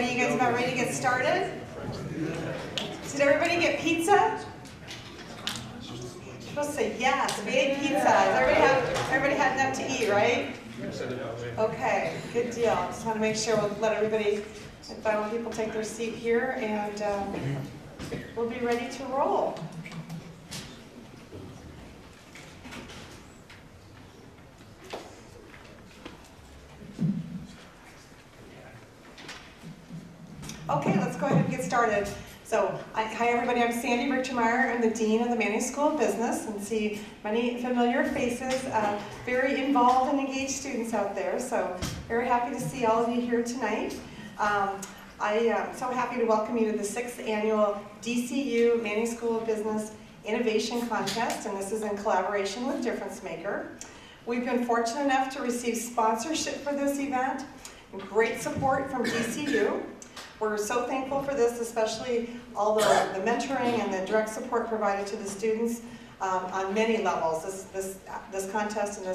everybody? You guys about ready to get started? Did everybody get pizza? You're supposed to say yes. We ate pizza. Everybody had enough to eat, right? Okay, good deal. Just want to make sure we'll let everybody, and final people take their seat here, and we'll be ready to roll. Okay, let's go ahead and get started. So, hi everybody, I'm Sandy Richtermeyer. I'm the Dean of the Manning School of Business, and see many familiar faces, very involved and engaged students out there. So, very happy to see all of you here tonight. I am so happy to welcome you to the 6th annual DCU Manning School of Business Innovation Contest, and this is in collaboration with Difference Maker. We've been fortunate enough to receive sponsorship for this event and great support from DCU. We're so thankful for this, especially all the mentoring and the direct support provided to the students on many levels. This contest and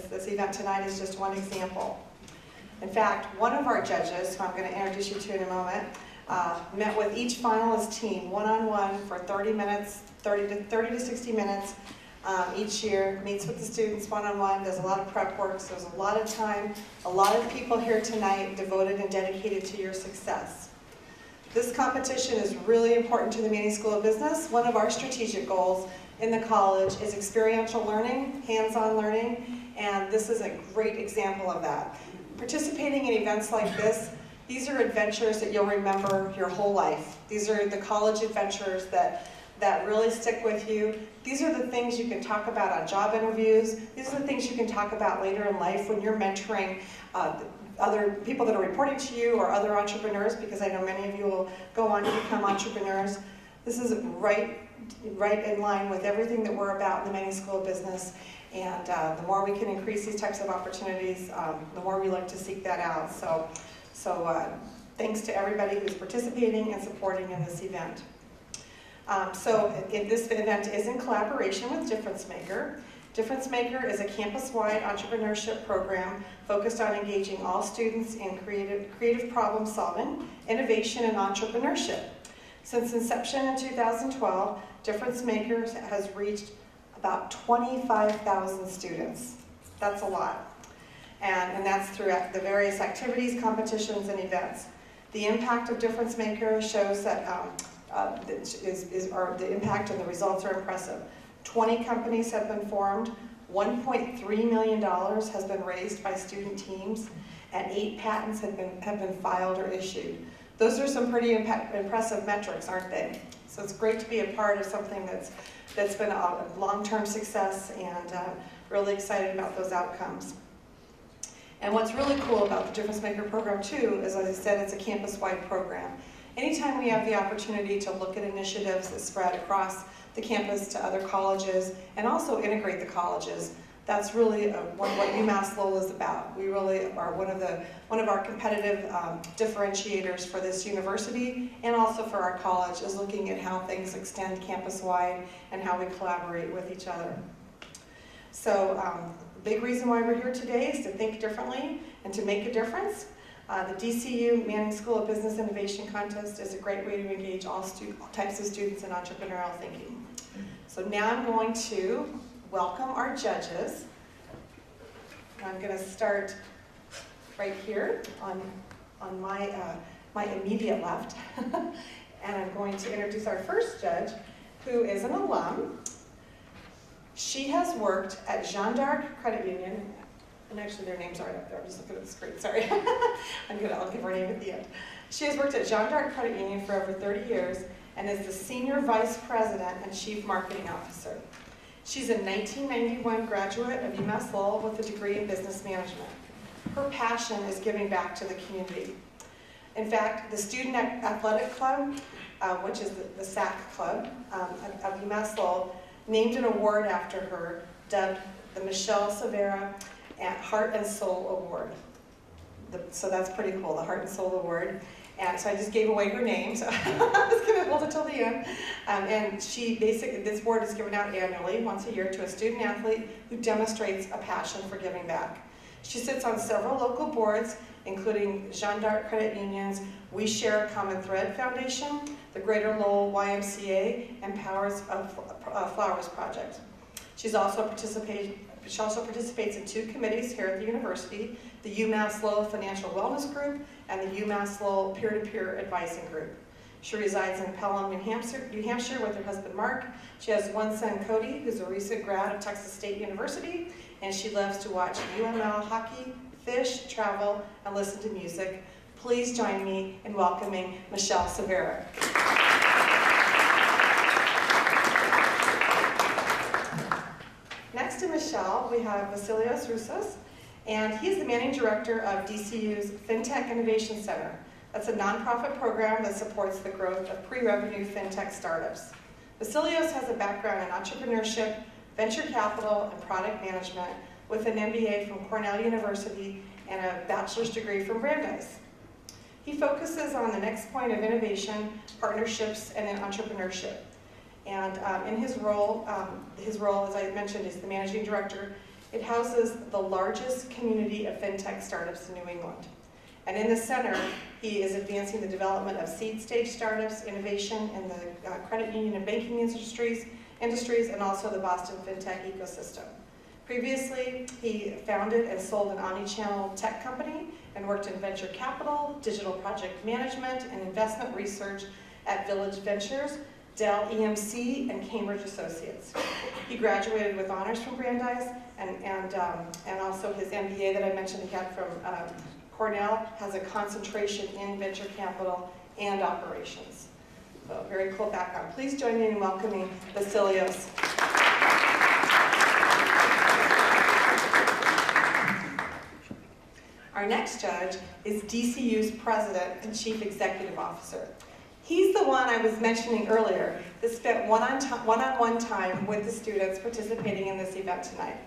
this event tonight is just one example. In fact, one of our judges, who I'm going to introduce you to in a moment, met with each finalist team one-on-one for 30 to 60 minutes each year, meets with the students one-on-one, does a lot of prep work, so there's a lot of time, a lot of people here tonight devoted and dedicated to your success. This competition is really important to the Manning School of Business. One of our strategic goals in the college is experiential learning, hands-on learning, and this is a great example of that. Participating in events like this, these are adventures that you'll remember your whole life. These are the college adventures that really stick with you. These are the things you can talk about on job interviews. These are the things you can talk about later in life when you're mentoring other people that are reporting to you or other entrepreneurs, because I know many of you will go on to become entrepreneurs. This is right in line with everything that we're about in the Manning School of Business, and the more we can increase these types of opportunities, the more we like to seek that out. So thanks to everybody who's participating and supporting in this event. This event is in collaboration with Difference Maker. Difference Maker is a campus-wide entrepreneurship program focused on engaging all students in creative problem solving, innovation, and entrepreneurship. Since inception in 2012, Difference Maker has reached about 25,000 students. That's a lot. And that's through the various activities, competitions, and events. The impact of Difference Maker shows that the impact and the results are impressive. 20 companies have been formed, $1.3 million has been raised by student teams, and 8 patents have been filed or issued. Those are some pretty impressive metrics, aren't they? So it's great to be a part of something that's been a long-term success, and really excited about those outcomes. And what's really cool about the Difference Maker program too is, as I said, it's a campus-wide program. Anytime we have the opportunity to look at initiatives that spread across the campus to other colleges and also integrate the colleges, that's really what UMass Lowell is about. We really are one of our competitive differentiators for this university, and also for our college, is looking at how things extend campus-wide and how we collaborate with each other. So the big reason why we're here today is to think differently and to make a difference. The DCU Manning School of Business Innovation Contest is a great way to engage all types of students in entrepreneurial thinking. So now I'm going to welcome our judges. I'm going to start right here on my immediate left. And I'm going to introduce our first judge, who is an alum. She has worked at Jeanne d'Arc Credit Union. And actually their names aren't up there, I'm just looking at the screen, sorry. I'll give her name at the end. She has worked at Jeanne d'Arc Credit Union for over 30 years and is the Senior Vice President and Chief Marketing Officer. She's a 1991 graduate of UMass Lowell with a degree in Business Management. Her passion is giving back to the community. In fact, the Student Athletic Club, which is the SAC Club of UMass Lowell, named an award after her, dubbed the Michelle Severa Heart and Soul Award. So that's pretty cool, the Heart and Soul Award. And so I just gave away her name, so I was going to hold it till the end. And this award is given out annually, once a year, to a student athlete who demonstrates a passion for giving back. She sits on several local boards, including Jeanne d'Arc Credit Union's We Share a Common Thread Foundation, the Greater Lowell YMCA, and Powers of Flowers Project. She also participates in 2 committees here at the university, the UMass Lowell Financial Wellness Group and the UMass Lowell Peer-to-Peer Advising Group. She resides in Pelham, New Hampshire with her husband Mark. She has one son, Cody, who's a recent grad of Texas State University, and she loves to watch UML hockey, fish, travel, and listen to music. Please join me in welcoming Michelle Severa. Next to Michelle, we have Vasilios Roussos, and he's the managing director of DCU's FinTech Innovation Center. That's a nonprofit program that supports the growth of pre-revenue FinTech startups. Vasilios has a background in entrepreneurship, venture capital, and product management with an MBA from Cornell University and a bachelor's degree from Brandeis. He focuses on the next point of innovation, partnerships, and in entrepreneurship. And in his role, as I mentioned, is the managing director. It houses the largest community of FinTech startups in New England. And in the center, he is advancing the development of seed stage startups, innovation in the credit union and banking industries, and also the Boston FinTech ecosystem. Previously, he founded and sold an omni-channel tech company and worked in venture capital, digital project management, and investment research at Village Ventures, Dell EMC, and Cambridge Associates. He graduated with honors from Brandeis, and also his MBA that I mentioned he had from Cornell has a concentration in venture capital and operations. So very cool background. Please join me in welcoming Vasilios. Our next judge is DCU's president and chief executive officer. He's the one I was mentioning earlier that spent one-on-one time with the students participating in this event tonight.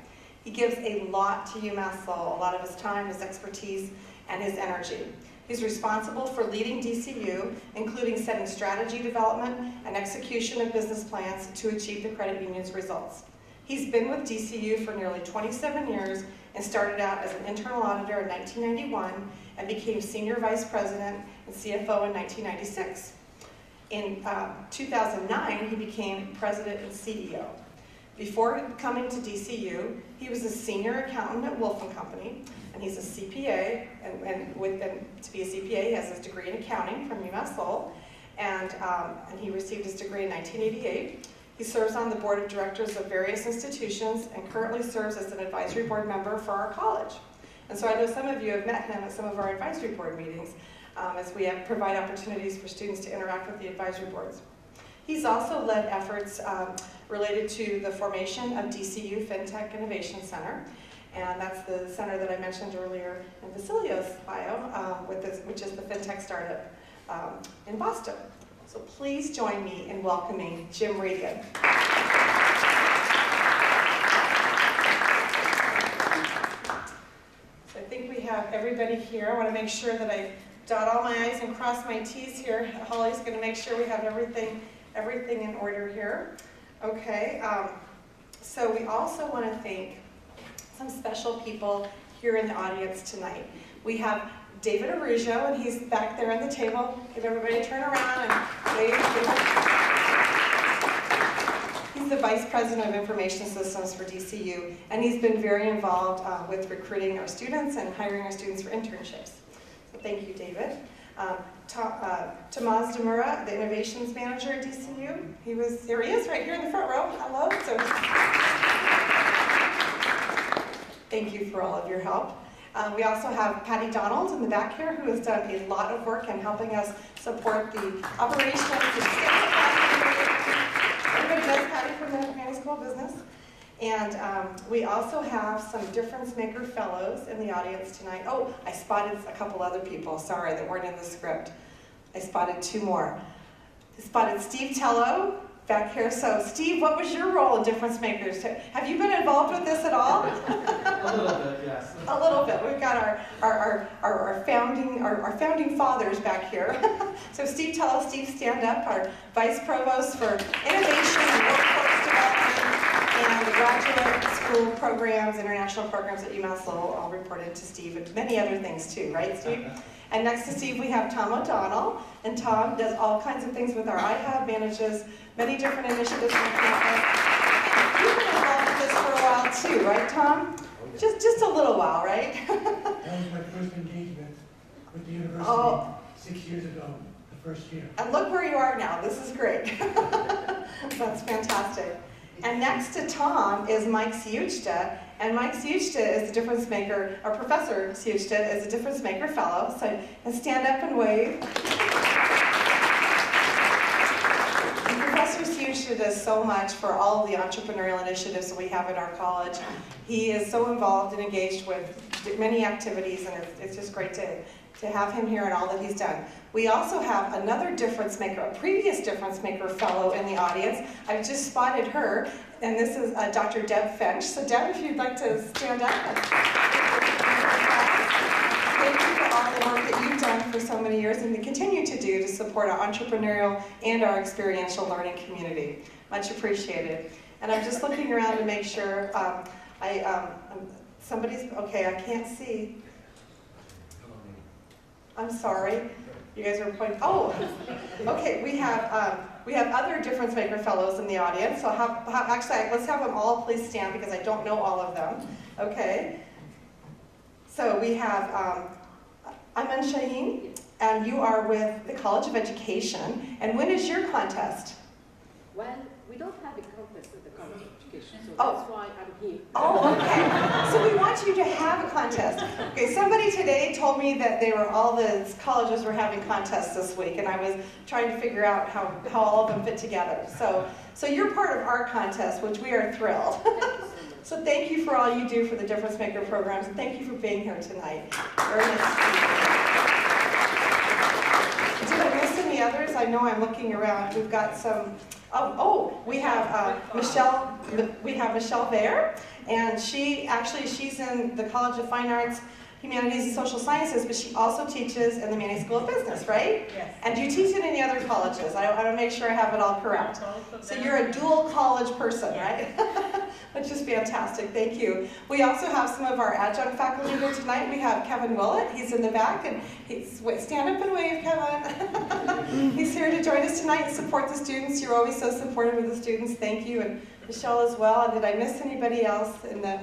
He gives a lot to UMass Lowell, a lot of his time, his expertise, and his energy. He's responsible for leading DCU, including setting strategy development and execution of business plans to achieve the credit union's results. He's been with DCU for nearly 27 years and started out as an internal auditor in 1991 and became senior vice president and CFO in 1996. In 2009, he became president and CEO. Before coming to DCU, he was a senior accountant at Wolf & Company, and he's a CPA, and to be a CPA, he has his degree in accounting from UMass Lowell, and he received his degree in 1988. He serves on the board of directors of various institutions and currently serves as an advisory board member for our college. And so I know some of you have met him at some of our advisory board meetings as we provide opportunities for students to interact with the advisory boards. He's also led efforts related to the formation of DCU FinTech Innovation Center, and that's the center that I mentioned earlier in Vasilios' bio, which is the FinTech startup in Boston. So please join me in welcoming Jim Regan. So I think we have everybody here. I want to make sure that I dot all my I's and cross my T's here. Holly's going to make sure we have everything in order here. Okay, so we also want to thank some special people here in the audience tonight. We have David Arugio, and he's back there on the table. Give everybody a turn around and wave. He's the Vice President of Information Systems for DCU, and he's been very involved with recruiting our students and hiring our students for internships. So thank you, David. Tomas Demura, the Innovations Manager at DCU. There he is, right here in the front row. Hello. So, thank you for all of your help. We also have Patty Donald in the back here, who has done a lot of work in helping us support the operations. Everybody knows Patty from the Manny School of Business. And we also have some Difference Maker Fellows in the audience tonight. Oh, I spotted a couple other people, sorry, that weren't in the script. I spotted two more. I spotted Steve Tello back here. So Steve, what was your role in Difference Makers? Have you been involved with this at all? A little bit, yes. A little bit. We've got our founding fathers back here. So Steve Tello, Steve stand up, our Vice Provost for Innovation and Workforce Development. And the graduate school programs, international programs at UMass Lowell, all reported to Steve, and many other things too, right, Steve? And next to Steve, we have Tom O'Donnell, and Tom does all kinds of things with our iHub, manages many different initiatives on campus. You've been involved with this for a while too, right, Tom? Just a little while, right? That was my first engagement with the university 6 years ago, the first year. And look where you are now. This is great. That's fantastic. And next to Tom is Mike Siuchta, and Mike Siuchta is a difference maker, or Professor Siuchta is a difference maker fellow, so and stand up and wave. And Professor Siuchta does so much for all of the entrepreneurial initiatives that we have at our college. He is so involved and engaged with many activities, and it's just great to have him here and all that he's done. We also have another difference maker, a previous difference maker fellow in the audience. I've just spotted her, and this is Dr. Deb Finch. So Deb, if you'd like to stand up. Thank you for all the work that you've done for so many years and to continue to do to support our entrepreneurial and our experiential learning community. Much appreciated. And I'm just looking around to make sure, somebody's, okay, I can't see. I'm sorry, you guys are pointing, oh, okay, we have other difference maker fellows in the audience, so actually, let's have them all please stand because I don't know all of them, okay? So we have Aman Shaheen, and you are with the College of Education, and when is your contest? Well, we don't have a contest at the College of Education, so Oh. that's why I'm here. Oh, okay. So we want you to have a contest. Okay, somebody today told me that all the colleges were having contests this week, and I was trying to figure out how all of them fit together. So you're part of our contest, which we are thrilled. Thank you so much. So thank you for all you do for the Difference Maker programs, and thank you for being here tonight. Very nice to meet you. Did I miss any others? I know I'm looking around. We've got some. We have Michelle. We have Michelle there, and she's in the College of Fine Arts, Humanities, and Social Sciences, but she also teaches in the Manning School of Business, right? Yes. And do you teach in any other colleges? I want to make sure I have it all correct. So you're a dual college person, right? Which is fantastic. Thank you. We also have some of our adjunct faculty here tonight. We have Kevin Willett. He's in the back, and stand up and wave, Kevin. He's here to join us tonight and support the students. You're always so supportive of the students. Thank you, and Michelle as well. And did I miss anybody else in the?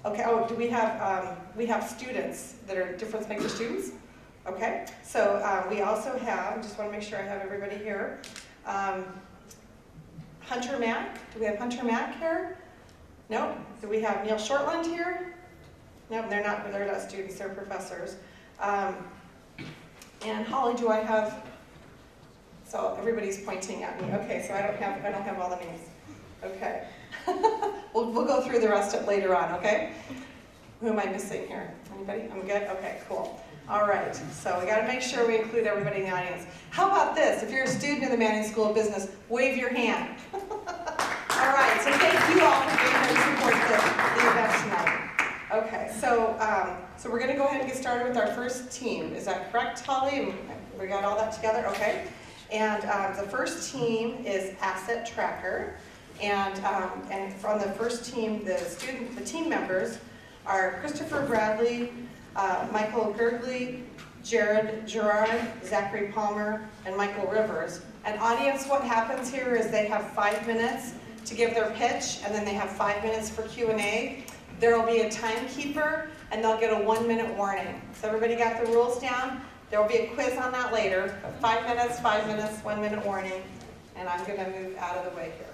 Okay. Oh, do we have students that are difference maker students? Okay. So we also have. I just want to make sure I have everybody here. Hunter Mack. Do we have Hunter Mack here? No. Do we have Neil Shortland here? No, they're not students. They're professors. And Holly, do I have? So everybody's pointing at me. Okay. So I don't have all the names. Okay. We'll go through the rest of it later on. Okay. Who am I missing here? Anybody? I'm good. Okay. Cool. All right, so we got to make sure we include everybody in the audience. How about this? If you're a student in the Manning School of Business, wave your hand. All right, so thank you all for being here to support the event tonight. Okay, so we're going to go ahead and get started with our first team. Is that correct, Holly? We got all that together? Okay. And the first team is Asset Tracker. And from the first team, the team members are Christopher Bradley, Michael Gergley, Jared Gerard, Zachary Palmer, and Michael Rivers. And audience, what happens here is they have 5 minutes to give their pitch, and then they have 5 minutes for Q&A. There will be a timekeeper, and they'll get a 1-minute warning. So everybody got the rules down? There will be a quiz on that later. 5 minutes, 1-minute warning, and I'm going to move out of the way here.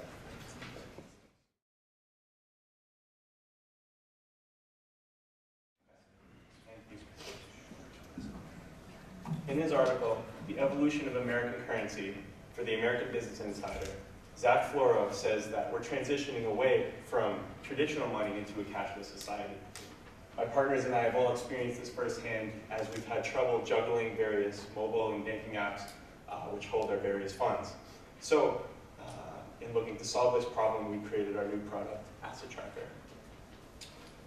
In his article, The Evolution of American Currency, for the American Business Insider, Zach Floro says that we're transitioning away from traditional money into a cashless society. My partners and I have all experienced this firsthand as we've had trouble juggling various mobile and banking apps which hold our various funds. So, in looking to solve this problem, we created our new product, Asset Tracker.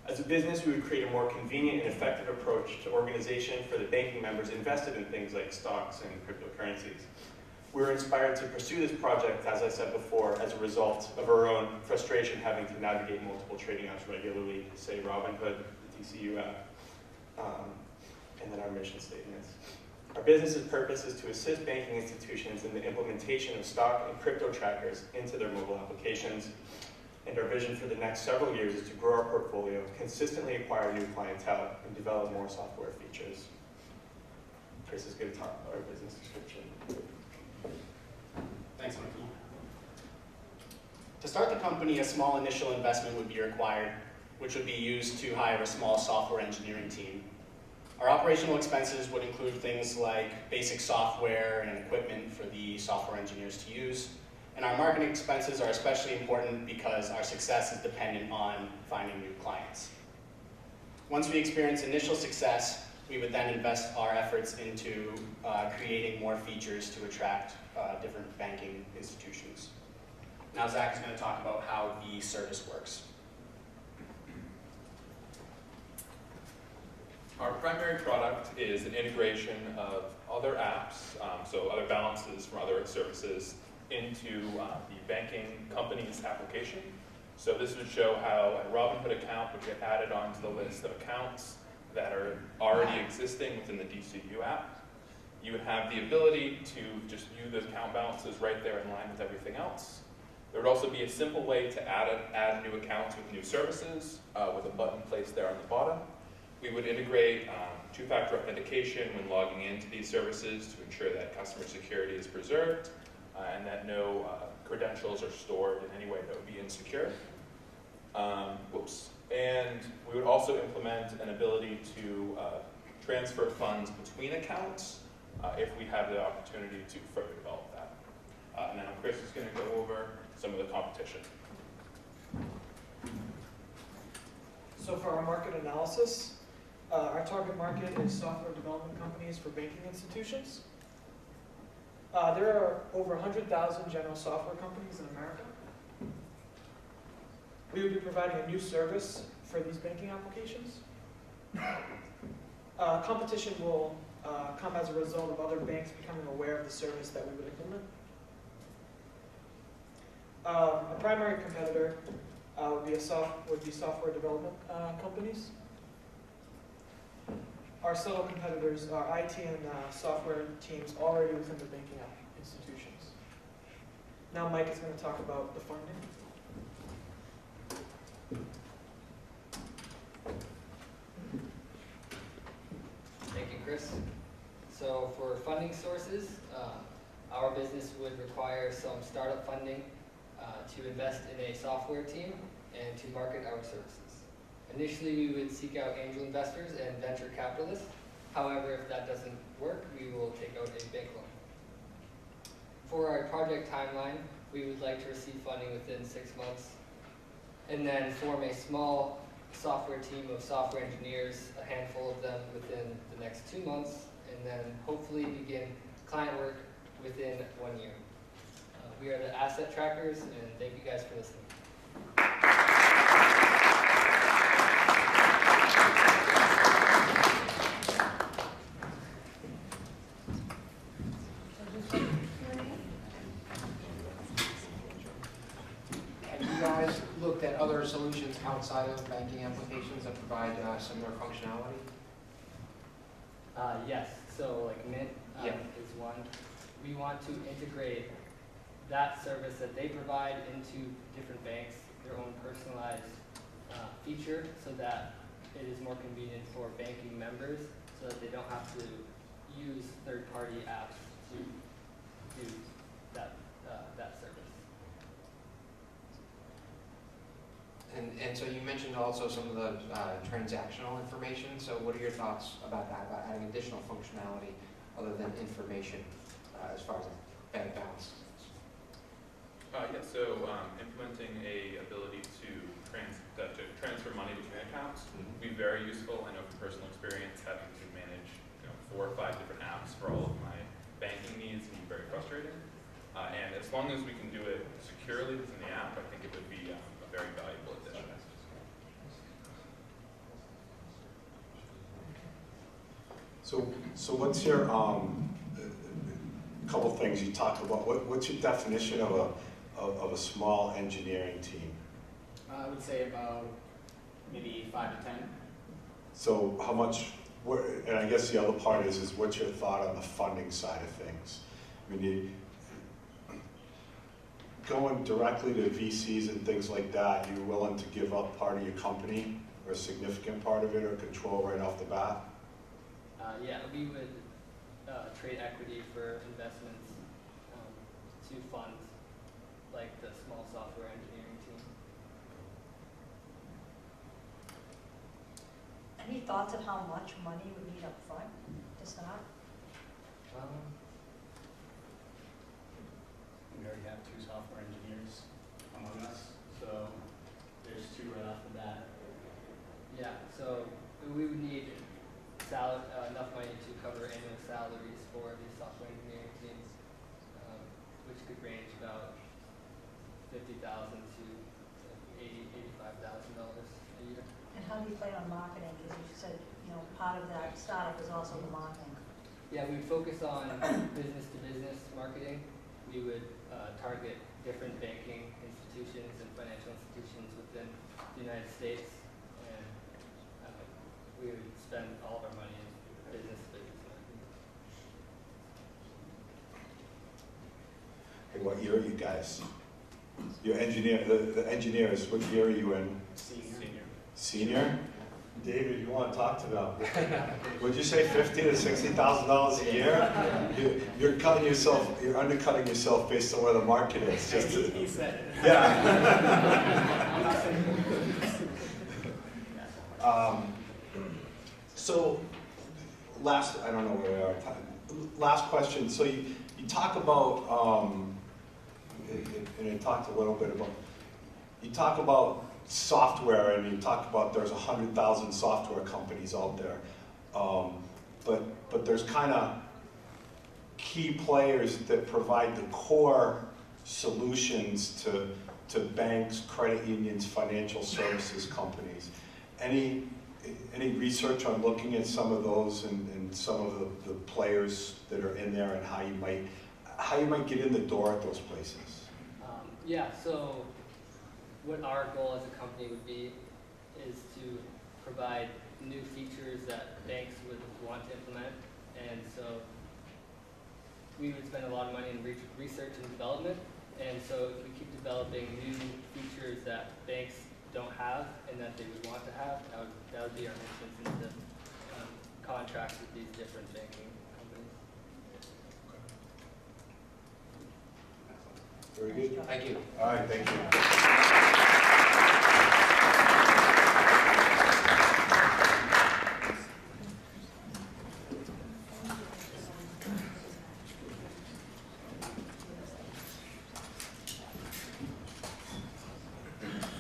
As a business, we would create a more convenient and effective approach to organization for the banking members invested in things like stocks and cryptocurrencies. We were inspired to pursue this project, as I said before, as a result of our own frustration having to navigate multiple trading apps regularly, say Robinhood, the DCU app, and then our mission statements. Our business's purpose is to assist banking institutions in the implementation of stock and crypto trackers into their mobile applications. And our vision for the next several years is to grow our portfolio, consistently acquire new clientele, and develop more software features. Chris is going to talk about our business description. Thanks, Mikey. To start the company, a small initial investment would be required, which would be used to hire a small software engineering team. Our operational expenses would include things like basic software and equipment for the software engineers to use. And our marketing expenses are especially important because our success is dependent on finding new clients. Once we experience initial success, we would then invest our efforts into creating more features to attract different banking institutions. Now Zach is going to talk about how the service works. Our primary product is an integration of other apps, so other balances from other services, into the banking company's application. So this would show how a Robinhood account would get added onto the list of accounts that are already existing within the DCU app. You would have the ability to just view those account balances right there in line with everything else. There would also be a simple way to add new accounts with new services with a button placed there on the bottom. We would integrate two-factor authentication when logging into these services to ensure that customer security is preserved and that no credentials are stored in any way that would be insecure. And we would also implement an ability to transfer funds between accounts if we have the opportunity to further develop that. Now Chris is going to go over some of the competition. So for our market analysis, our target market is software development companies for banking institutions. There are over 100,000 general software companies in America. We would be providing a new service for these banking applications. Competition will come as a result of other banks becoming aware of the service that we would implement. A primary competitor would be software development companies. Our subtle competitors are IT and software teams already within the banking institutions. Now Mike is going to talk about the funding. Thank you, Chris. So for funding sources, our business would require some startup funding to invest in a software team and to market our services. Initially, we would seek out angel investors and venture capitalists. However, if that doesn't work, we will take out a bank loan. For our project timeline, we would like to receive funding within 6 months and then form a small software team of software engineers, a handful of them within the next 2 months, and then hopefully begin client work within 1 year. We are the asset trackers, and thank you guys for listening. Have you guys looked at other solutions outside of banking applications that provide similar functionality? Yes, so like Mint Yeah. is one. We want to integrate that service that they provide into different banks, their own personalized feature, so that it is more convenient for banking members, so that they don't have to use third-party apps to do that service. And so you mentioned also some of the transactional information. So what are your thoughts about that, about adding additional functionality other than information as far as bank balance? Implementing a ability to transfer money between accounts would be very useful. I know from personal experience, having to manage 4 or 5 different apps for all of my banking needs can be very frustrating. And as long as we can do it securely within the app, I think it would be a very valuable addition. So what's your couple things. You talk about, what's your definition of a small engineering team? I would say about maybe 5 to 10. So how much, and I guess the other part is what's your thought on the funding side of things? I mean, going directly to VCs and things like that, you're willing to give up part of your company or a significant part of it or control right off the bat? Yeah, we would trade equity for investments to fund like the small software engineering team. Any thoughts of how much money you would need up front to start? We already have 2 software engineers among us, so there's 2 right off the bat. Yeah, so we would need enough money to cover annual salaries for the software engineering teams, which could range about $50,000 to $85,000 a year. And how do you plan on marketing? Because you said, you know, part of that startup is also the marketing. Yeah, we focus on business-to-business marketing. We would target different banking institutions and financial institutions within the United States, and we would spend all of our money in business-to-business marketing. Hey, what year are you guys? Your engineer, the engineers, what year are you in? Senior. Senior? David, you want to talk to them? Would you say $50,000 to $60,000 a year? You're cutting yourself. You're undercutting yourself based on where the market is. Just to, He said it. Yeah. So, I don't know where we are. Last question. So you talk about, and you talked a little bit about, you talk about software, and you talk about there's 100,000 software companies out there, but there's kind of key players that provide the core solutions to banks, credit unions, financial services companies. Any research on looking at some of those and some of the players that are in there and how you might get in the door at those places? Yeah, so what our goal as a company would be is to provide new features that banks would want to implement, and so we would spend a lot of money in research and development, and so if we keep developing new features that banks don't have and that they would want to have, that would be our entrance into contracts with these different banking companies. Very good. Thank you. All right, thank you.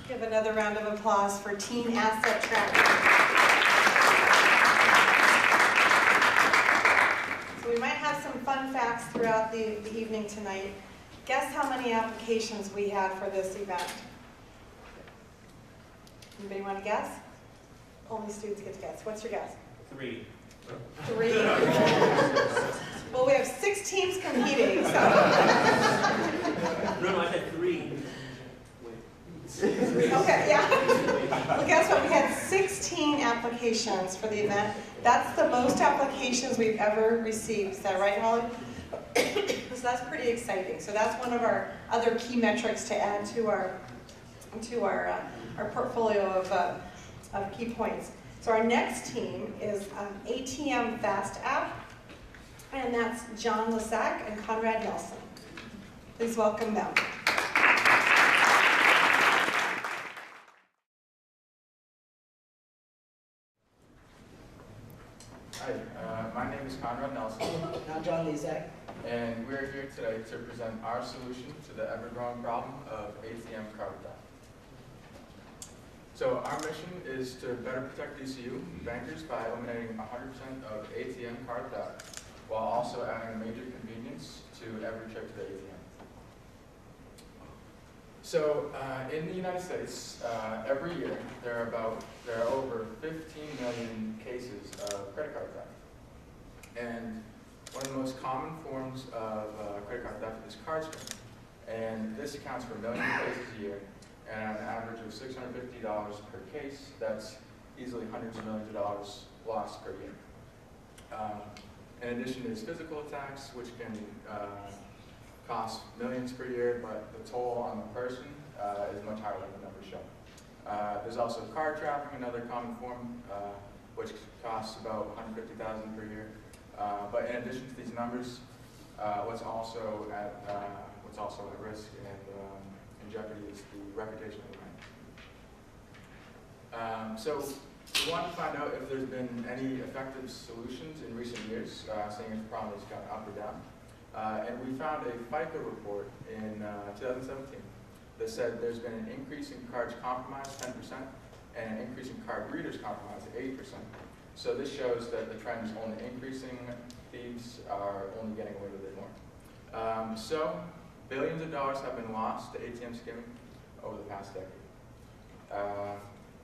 Give another round of applause for Team Asset Tracking. So we might have some fun facts throughout the evening tonight. Guess how many applications we had for this event? Anybody want to guess? Only students get to guess. What's your guess? 3. 3? Well, we have 6 teams competing, so. No, I said 3. Okay, yeah. Well, guess what? We had 16 applications for the event. That's the most applications we've ever received. Is that right, Holly? So that's pretty exciting. So that's one of our other key metrics to add to our portfolio of key points. So our next team is ATM Fast App, and that's John Lissac and Conrad Nelson. Please welcome them. Hi, my name is Conrad Nelson. I'm John Lissac. And we're here today to present our solution to the ever-growing problem of ATM card theft. So our mission is to better protect DCU bankers by eliminating 100% of ATM card theft, while also adding major convenience to every trip to the ATM. So in the United States, every year there are over 15 million cases of credit card theft. And One of the most common forms of credit card theft is card skimming. And this accounts for millions of cases a year, and at an average of $650 per case, that's easily hundreds of millions of dollars lost per year. In addition, there's physical attacks, which can cost millions per year, but the toll on the person is much higher than the numbers show. There's also card trapping, another common form, which costs about $150,000 per year. But in addition to these numbers, what's also at risk and in jeopardy is the reputation of the bank. So we want to find out if there's been any effective solutions in recent years, seeing if the problem has gone up or down. And we found a FICO report in 2017 that said there's been an increase in cards compromised 10% and an increase in card readers compromised 8%. So this shows that the trend is only increasing. Thieves are only getting away with it more. So billions of dollars have been lost to ATM skimming over the past decade.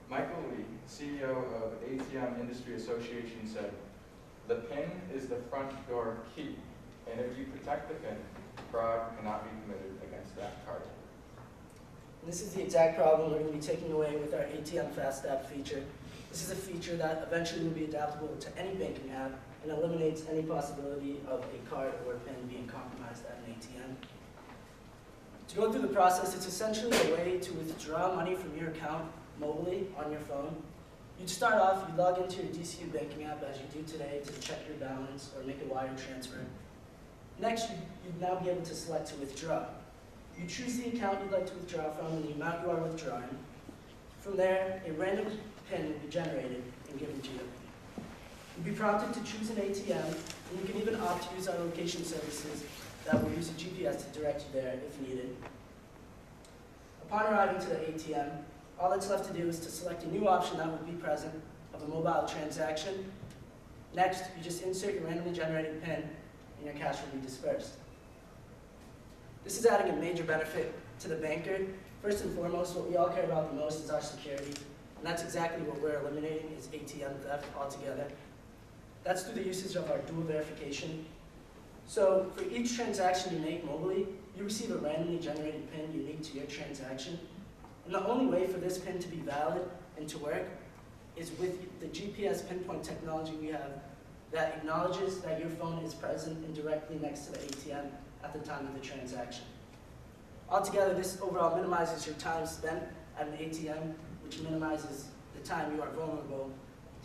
Michael Lee, CEO of ATM Industry Association, said, "The PIN is the front door key, and if you protect the PIN, fraud cannot be committed against that card." This is the exact problem we're going to be taking away with our ATM Fast App feature. This is a feature that eventually will be adaptable to any banking app and eliminates any possibility of a card or a PIN being compromised at an ATM. To go through the process, it's essentially a way to withdraw money from your account mobilely on your phone. You'd start off, you log into your DCU banking app as you do today to check your balance or make a wire transfer. Next, you'd now be able to select to withdraw. You choose the account you'd like to withdraw from and the amount you are withdrawing. From there, a random PIN will be generated and given to you. You'll be prompted to choose an ATM, and you can even opt to use our location services that will use a GPS to direct you there if needed. Upon arriving to the ATM, all that's left to do is to select a new option that will be present of a mobile transaction. Next, you just insert your randomly generated PIN, and your cash will be dispersed. This is adding a major benefit to the banker. First and foremost, what we all care about the most is our security, and that's exactly what we're eliminating is ATM theft altogether. That's through the usage of our dual verification. So for each transaction you make mobily, you receive a randomly generated PIN unique to your transaction. And the only way for this PIN to be valid and to work is with the GPS pinpoint technology we have that acknowledges that your phone is present and directly next to the ATM at the time of the transaction. Altogether, this overall minimizes your time spent at an ATM, which minimizes the time you are vulnerable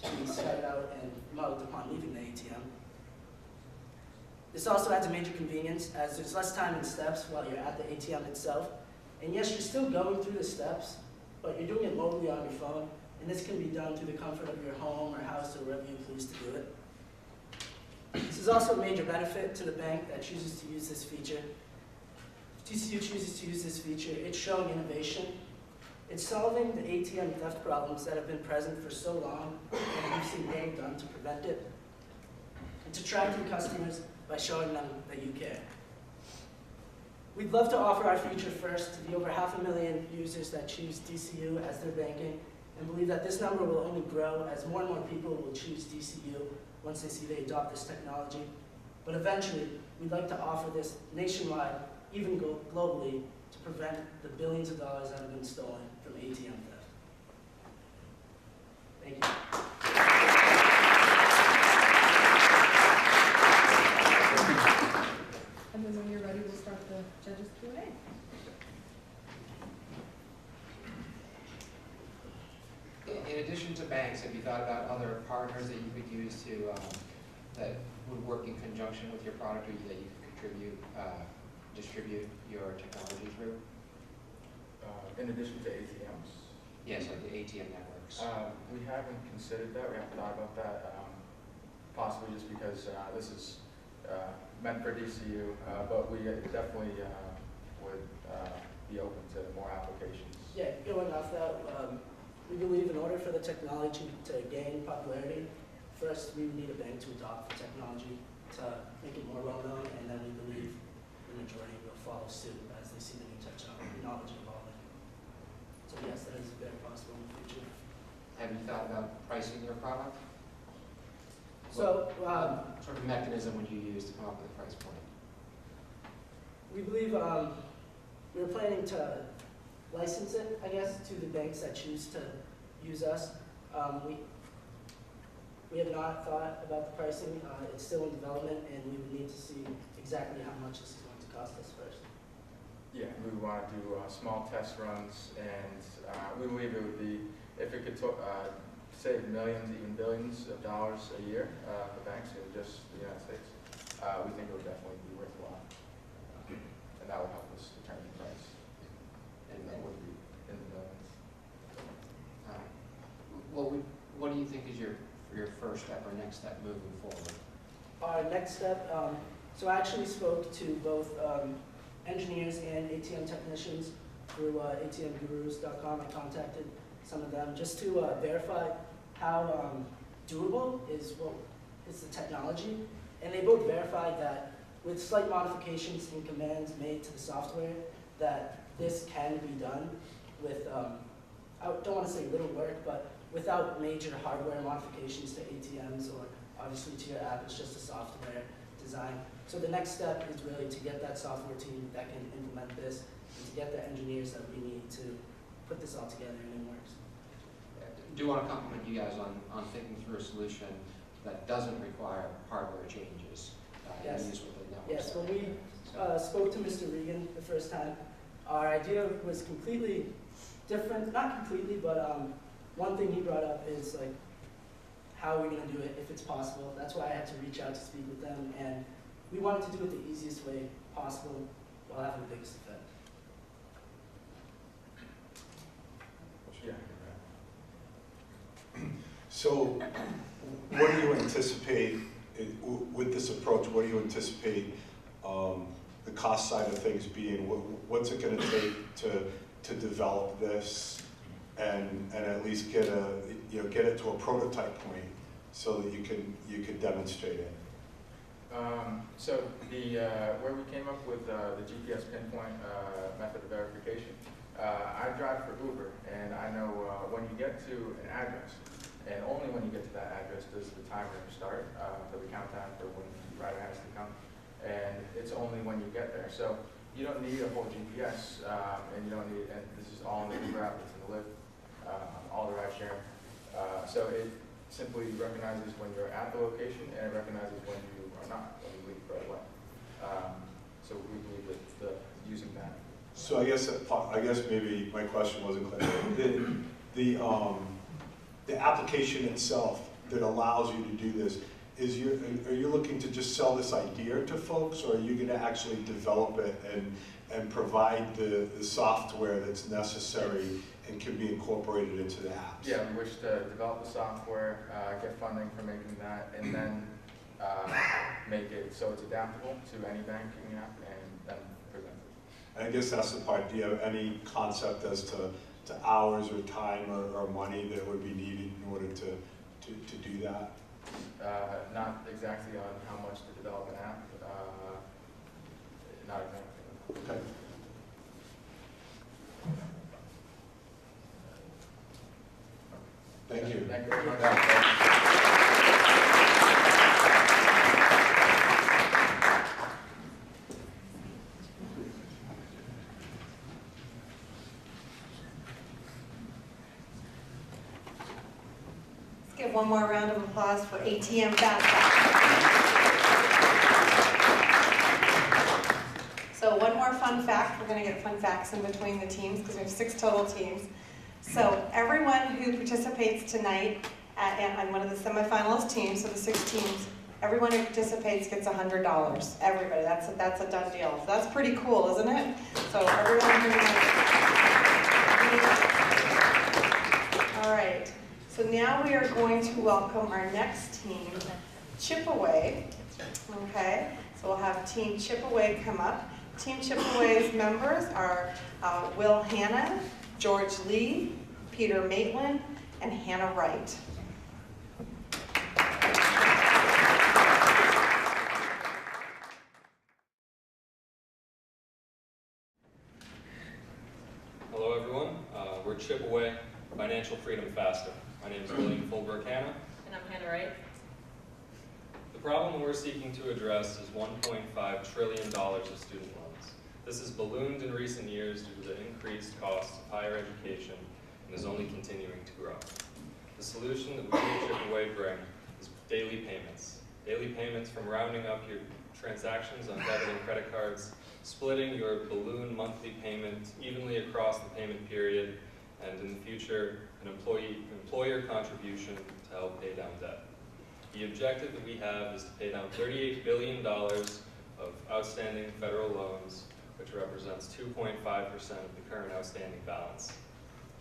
to be scattered out and mugged upon leaving the ATM. This also adds a major convenience as there's less time and steps while you're at the ATM itself. And yes, you're still going through the steps, but you're doing it mobily on your phone, and this can be done through the comfort of your home or house or wherever you please to do it. This is also a major benefit to the bank that chooses to use this feature. If DCU chooses to use this feature, it's showing innovation. It's solving the ATM theft problems that have been present for so long, and we've seen little done to prevent it. It's attracting customers by showing them that you care. We'd love to offer our feature first to the over 500,000 users that choose DCU as their banking, and believe that this number will only grow as more and more people will choose DCU once they see they adopt this technology. But eventually, we'd like to offer this nationwide, even globally, to prevent the billions of dollars that have been stolen from ATM theft. Thank you. And then when you're ready, we'll start the judges' Q&A. In addition to banks, have you thought about other partners that you could use to that would work in conjunction with your product, or that you could distribute your technology through? In addition to ATMs? Yes, like the ATM networks. We haven't considered that. We haven't thought about that. Possibly just because this is meant for DCU, but we definitely would be open to more applications. Yeah, going off that, we believe in order for the technology to gain popularity, first we need a bank to adopt the technology to make it more well-known, and then we believe the majority will follow suit as they see the new technology evolving. So yes, that is very possible in the future. Have you thought about pricing your product? So, What sort of mechanism would you use to come up with a price point? we believe we're planning to license it, I guess, to the banks that choose to use us. We have not thought about the pricing. It's still in development, and we would need to see exactly how much this is going to cost us first. Yeah, we would want to do small test runs, and we believe it would be, if it could save millions, even billions of dollars a year for banks in just the United States, we think it would definitely be worthwhile. And that would help us determine the price. And that would be in the millions. What do you think is your first step or next step moving forward? Our next step, so I actually spoke to both engineers and ATM technicians through atmgurus.com. I contacted some of them just to verify how doable is the technology. And they both verified that with slight modifications and commands made to the software, that this can be done with, I don't want to say little work, but without major hardware modifications to ATMs or obviously to your app. It's just a software design. So the next step is really to get that software team that can implement this and to get the engineers that we need to put this all together and it works. I do want to compliment you guys on thinking through a solution that doesn't require hardware changes. Yes. Use with the network. Yes, when we spoke to Mr. Regan the first time, our idea was completely different, not completely, but one thing he brought up is like, how are we going to do it if it's possible? That's why I had to reach out to speak with them, and we wanted to do it the easiest way possible while having the biggest effect. Yeah. So what do you anticipate, with this approach, what do you anticipate the cost side of things being? What's it going to take to develop this and at least get it to a prototype point so that you can demonstrate it? So where we came up with the GPS pinpoint method of verification, I drive for Uber, and I know when you get to an address, and only when you get to that address does the timer start, the countdown for when the rider has to come, and it's only when you get there. So you don't need a whole GPS, and you don't need, and this is all in the Uber app, it's in the Lyft, all the ride sharing. So it simply recognizes when you're at the location, and it recognizes when you are not, when you leave right away. So we believe that using that. So I guess maybe my question wasn't clear. The application itself that allows you to do this, are you looking to just sell this idea to folks, or are you going to actually develop it and provide the software that's necessary and can be incorporated into the apps? Yeah, we wish to develop the software, get funding for making that, and then make it so it's adaptable to any banking app, and then present it. I guess that's the part. Do you have any concept as to hours or time or money that would be needed in order to do that? Not exactly on how much to develop an app. Not exactly. Okay. Thank you. Thank you very much. Give one more round of applause for ATM Fast. So one more fun fact, we're going to get fun facts in between the teams because we have 6 total teams. So everyone who participates tonight on one of the semifinalist teams, so the 6 teams, everyone who participates gets $100. Everybody, that's a done deal. So that's pretty cool, isn't it? So everyone who all right. So now we are going to welcome our next team, Chipaway. Okay, so we'll have Team Chipaway come up. Team Chipaway's members are Will Hanna, George Lee, Peter Maitland, and Hannah Wright. Hello everyone, we're Chipaway, Financial Freedom Faster. My name is William Fulberg Hanna. And I'm Hannah Wright. The problem we're seeking to address is $1.5 trillion of student loans. This has ballooned in recent years due to the increased costs of higher education and is only continuing to grow. The solution that we at Chip bring is daily payments. Daily payments from rounding up your transactions on debit and credit cards, splitting your balloon monthly payment evenly across the payment period, and in the future, an employer contribution to help pay down debt. The objective that we have is to pay down $38 billion of outstanding federal loans, which represents 2.5% of the current outstanding balance.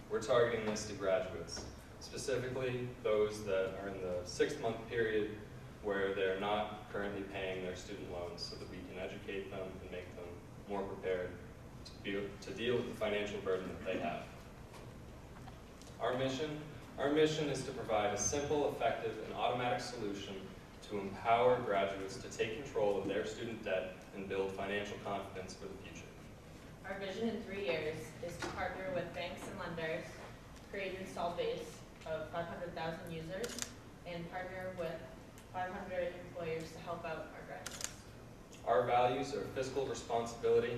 We're targeting this to graduates, specifically those that are in the 6-month period where they're not currently paying their student loans, so that we can educate them and make them more prepared to deal with the financial burden that they have. Our mission is to provide a simple, effective, and automatic solution to empower graduates to take control of their student debt and build financial confidence for the future. Our vision in 3 years is to partner with banks and lenders, create an install base of 500,000 users, and partner with 500 employers to help out our graduates. Our values are fiscal responsibility,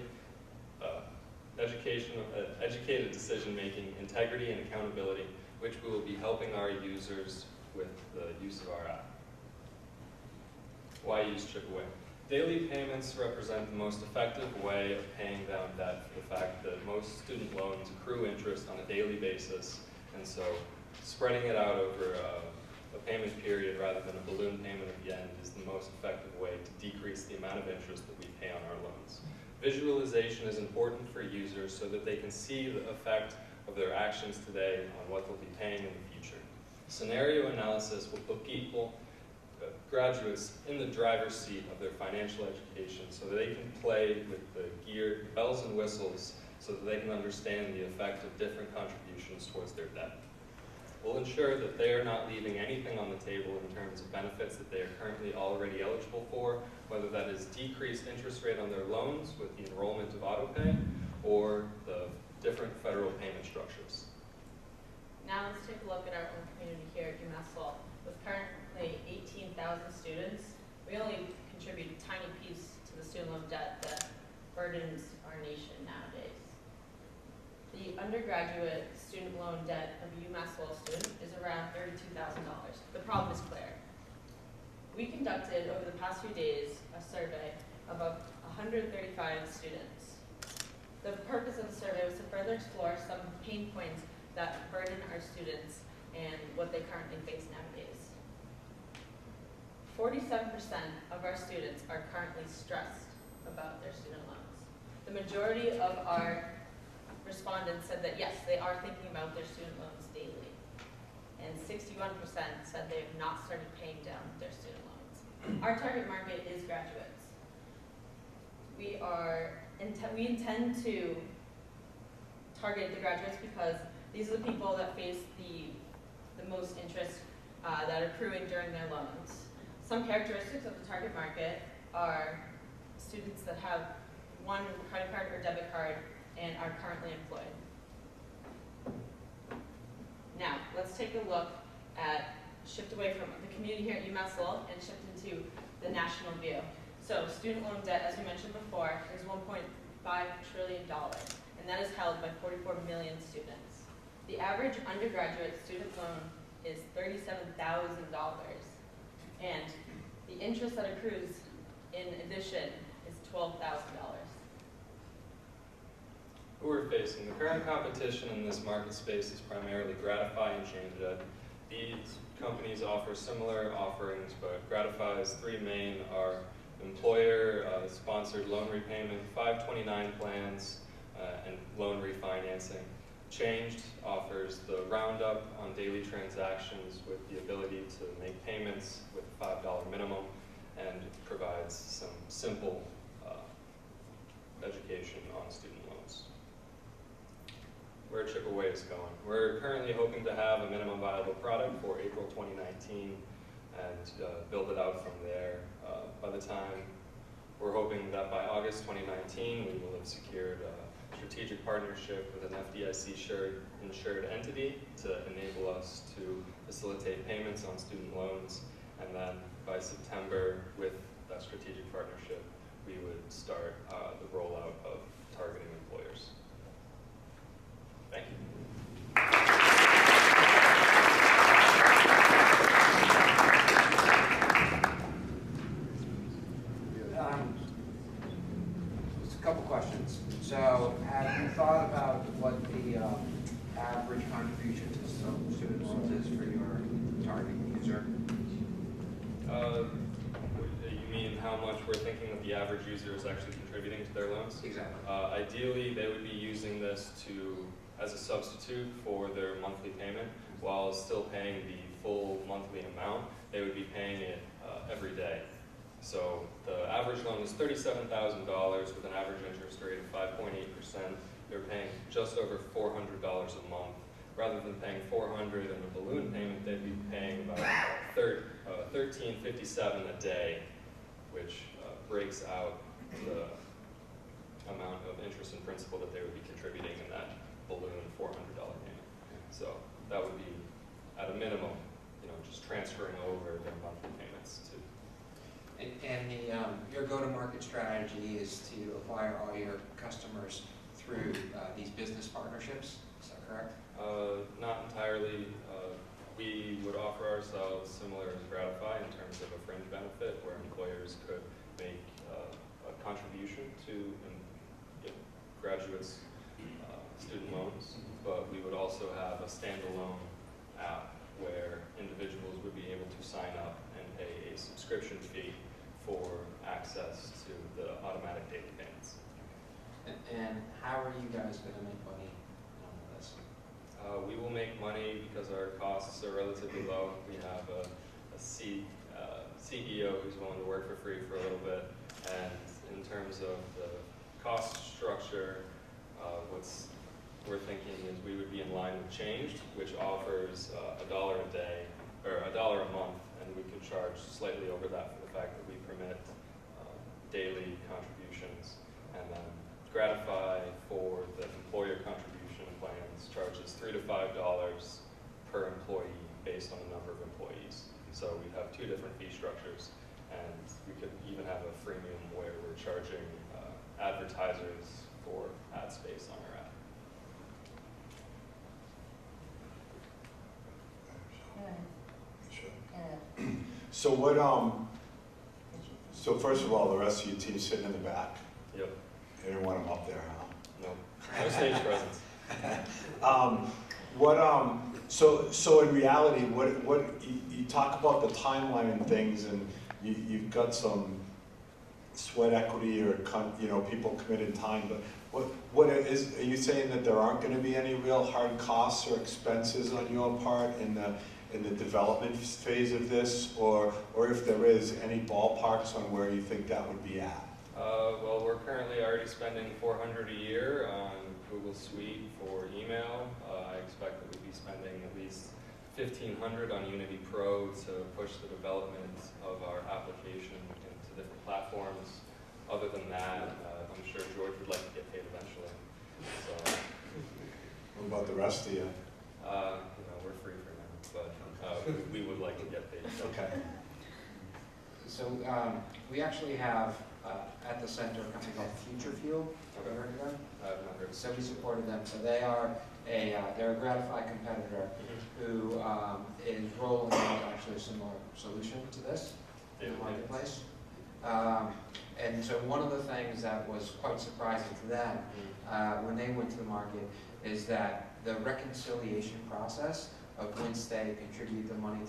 educated decision-making, integrity, and accountability, which we will be helping our users with the use of our app. Why use Chip Away? Daily payments represent the most effective way of paying down debt for the fact that most student loans accrue interest on a daily basis, and so spreading it out over a payment period rather than a balloon payment at the end is the most effective way to decrease the amount of interest that we pay on our loans. Visualization is important for users so that they can see the effect of their actions today on what they'll be paying in the future. Scenario analysis will put graduates in the driver's seat of their financial education so that they can play with the gear, bells and whistles, so that they can understand the effect of different contributions towards their debt. We'll ensure that they are not leaving anything on the table in terms of benefits that they are currently already eligible for, whether that is decreased interest rate on their loans with the enrollment of autopay or the different federal payment structures. Now let's take a look at our own community here at UMass Lowell. With currently 18,000 students, we only contribute a tiny piece to the student loan debt that burdens our nation nowadays. The undergraduate student loan debt of a UMass Lowell student is around $32,000. The problem is clear. We conducted over the past few days a survey of 135 students. The purpose of the survey was to further explore some pain points that burden our students and what they currently face nowadays. 47% of our students are currently stressed about their student loans. The majority of our respondents said that yes, they are thinking about their student loans daily. And 61% said they have not started paying down their student loans. Our target market is graduates. We intend to target the graduates because these are the people that face the most interest that are accruing during their loans. Some characteristics of the target market are students that have one credit card or debit card and are currently employed. Now, let's take a look at, shift away from the community here at UMass Lowell and shift into the national view. So student loan debt, as we mentioned before, is $1.5 trillion, and that is held by 44 million students. The average undergraduate student loan is $37,000, and the interest that accrues in addition is $12,000. Who we're facing. The current competition in this market space is primarily Gratify and ChangeEd. These companies offer similar offerings, but Gratify's three main are employer-sponsored loan repayment, 529 plans, and loan refinancing. Changed offers the roundup on daily transactions with the ability to make payments with a $5 minimum and provides some simple education on student loans. Where Chip Away is going. We're currently hoping to have a minimum viable product for April 2019 and build it out from there. By the time, we're hoping that by August 2019 we will have secured a strategic partnership with an FDIC-insured entity to enable us to facilitate payments on student loans, and then by September, with that strategic partnership, we would start the rollout of targeting employers. Thank you. Just a couple questions. So, have you thought about what the average contribution to student loans is for your target user? You mean how much we're thinking that the average user is actually contributing to their loans? Exactly. Ideally, they would be using this as a substitute for their monthly payment, while still paying the full monthly amount. They would be paying it every day. So the average loan is $37,000 with an average interest rate of 5.8%. They're paying just over $400 a month. Rather than paying $400 in a balloon payment, they'd be paying about $13.57 a day, which breaks out the amount of interest and principal that they would be contributing in that balloon $400 payment. So that would be, at a minimum, just transferring over their monthly payments to. And your go-to-market strategy is to acquire all your customers through these business partnerships. Is that correct? Not entirely. We would offer ourselves similar as Gratify in terms of a fringe benefit where employers could make a contribution to graduates' student loans, but we would also have a standalone app where individuals would be able to sign up and pay a subscription fee for access to the automatic daily payments. And how are you guys going to make money on this? We will make money because our costs are relatively low. We have a CEO who's willing to work for free for a little bit. And in terms of the cost structure, what's we're thinking is we would be in line with Changed, which offers $1 a day, or $1 a month, and we could charge slightly over that for the fact that we permit daily contributions. And then Gratify, for the employer contribution plans, charges $3 to $5 per employee based on the number of employees. So we have two different fee structures, and we could even have a freemium where we're charging advertisers for ad space on our app. So what, so first of all, the rest of your team's sitting in the back. Yep. You didn't want them up there, huh? No. No stage presence. So in reality, you talk about the timeline and things, and you've got some sweat equity or people committed time, but are you saying that there aren't going to be any real hard costs or expenses on your part in the development phase of this, or if there is, any ballparks on where you think that would be at? Well, we're currently already spending $400 a year on Google Suite for email. I expect that we'd be spending at least $1,500 on Unity Pro to push the development of our application into different platforms. Other than that, I'm sure George would like to get paid eventually. So, what about the rest of you? We're free for now, but we would like to get paid. Okay. So we actually have at the center a company called Future Fuel. Have you heard of them? I've not heard. So we supported them. So they're a Gratify competitor who is rolling out actually a similar solution to this in the marketplace. And so one of the things that was quite surprising to them when they went to the market is that the reconciliation process of once they contribute the money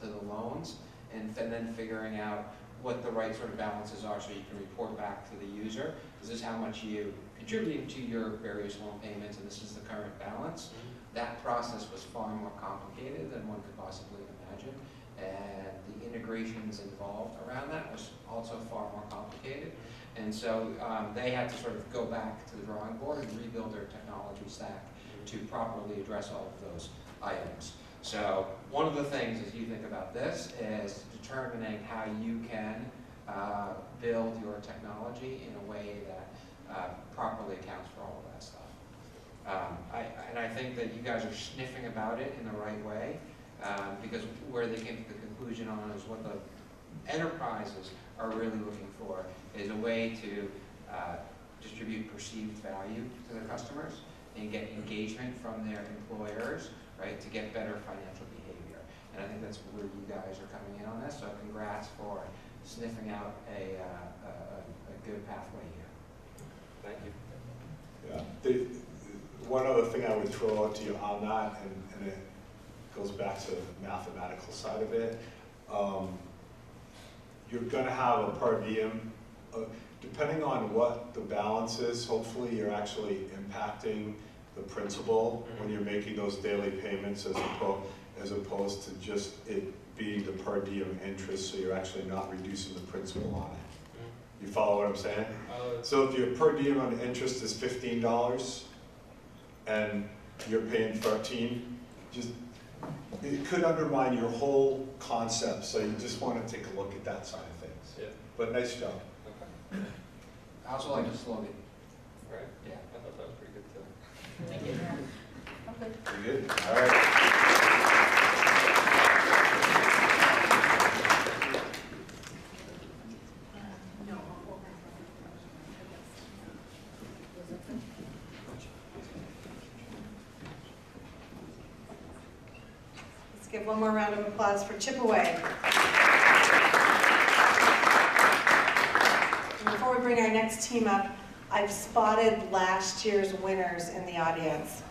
to the loans, and then figuring out what the right sort of balances are so you can report back to the user. This is how much you contributed to your various loan payments, and this is the current balance. That process was far more complicated than one could possibly imagine, and the integrations involved around that was also far more complicated. And so they had to sort of go back to the drawing board and rebuild their technology stack to properly address all of those items. So one of the things as you think about this is determining how you can build your technology in a way that properly accounts for all of that stuff. And I think that you guys are sniffing about it in the right way, because where they came to the conclusion on is what enterprises are really looking for is a way to distribute perceived value to their customers and get engagement from their employers, right, to get better financial behavior. And I think that's where you guys are coming in on this, so congrats for sniffing out a good pathway here. Thank you. Yeah. One other thing I would throw out to you on that, and it goes back to the mathematical side of it, you're going to have a per diem. Depending on what the balance is, hopefully you're actually impacting the principal when you're making those daily payments as opposed to just it being the per diem interest, so you're actually not reducing the principal on it. You follow what I'm saying? So if your per diem on interest is $15 and you're paying $13, it could undermine your whole concept, so you just want to take a look at that side of things. Yeah. But nice job. Okay. I also like the slogan. Right? Yeah. I thought that was pretty good too. Thank you. Okay. Pretty good. All right. Let's give one more round of applause for Chipaway. And before we bring our next team up, I've spotted last year's winners in the audience.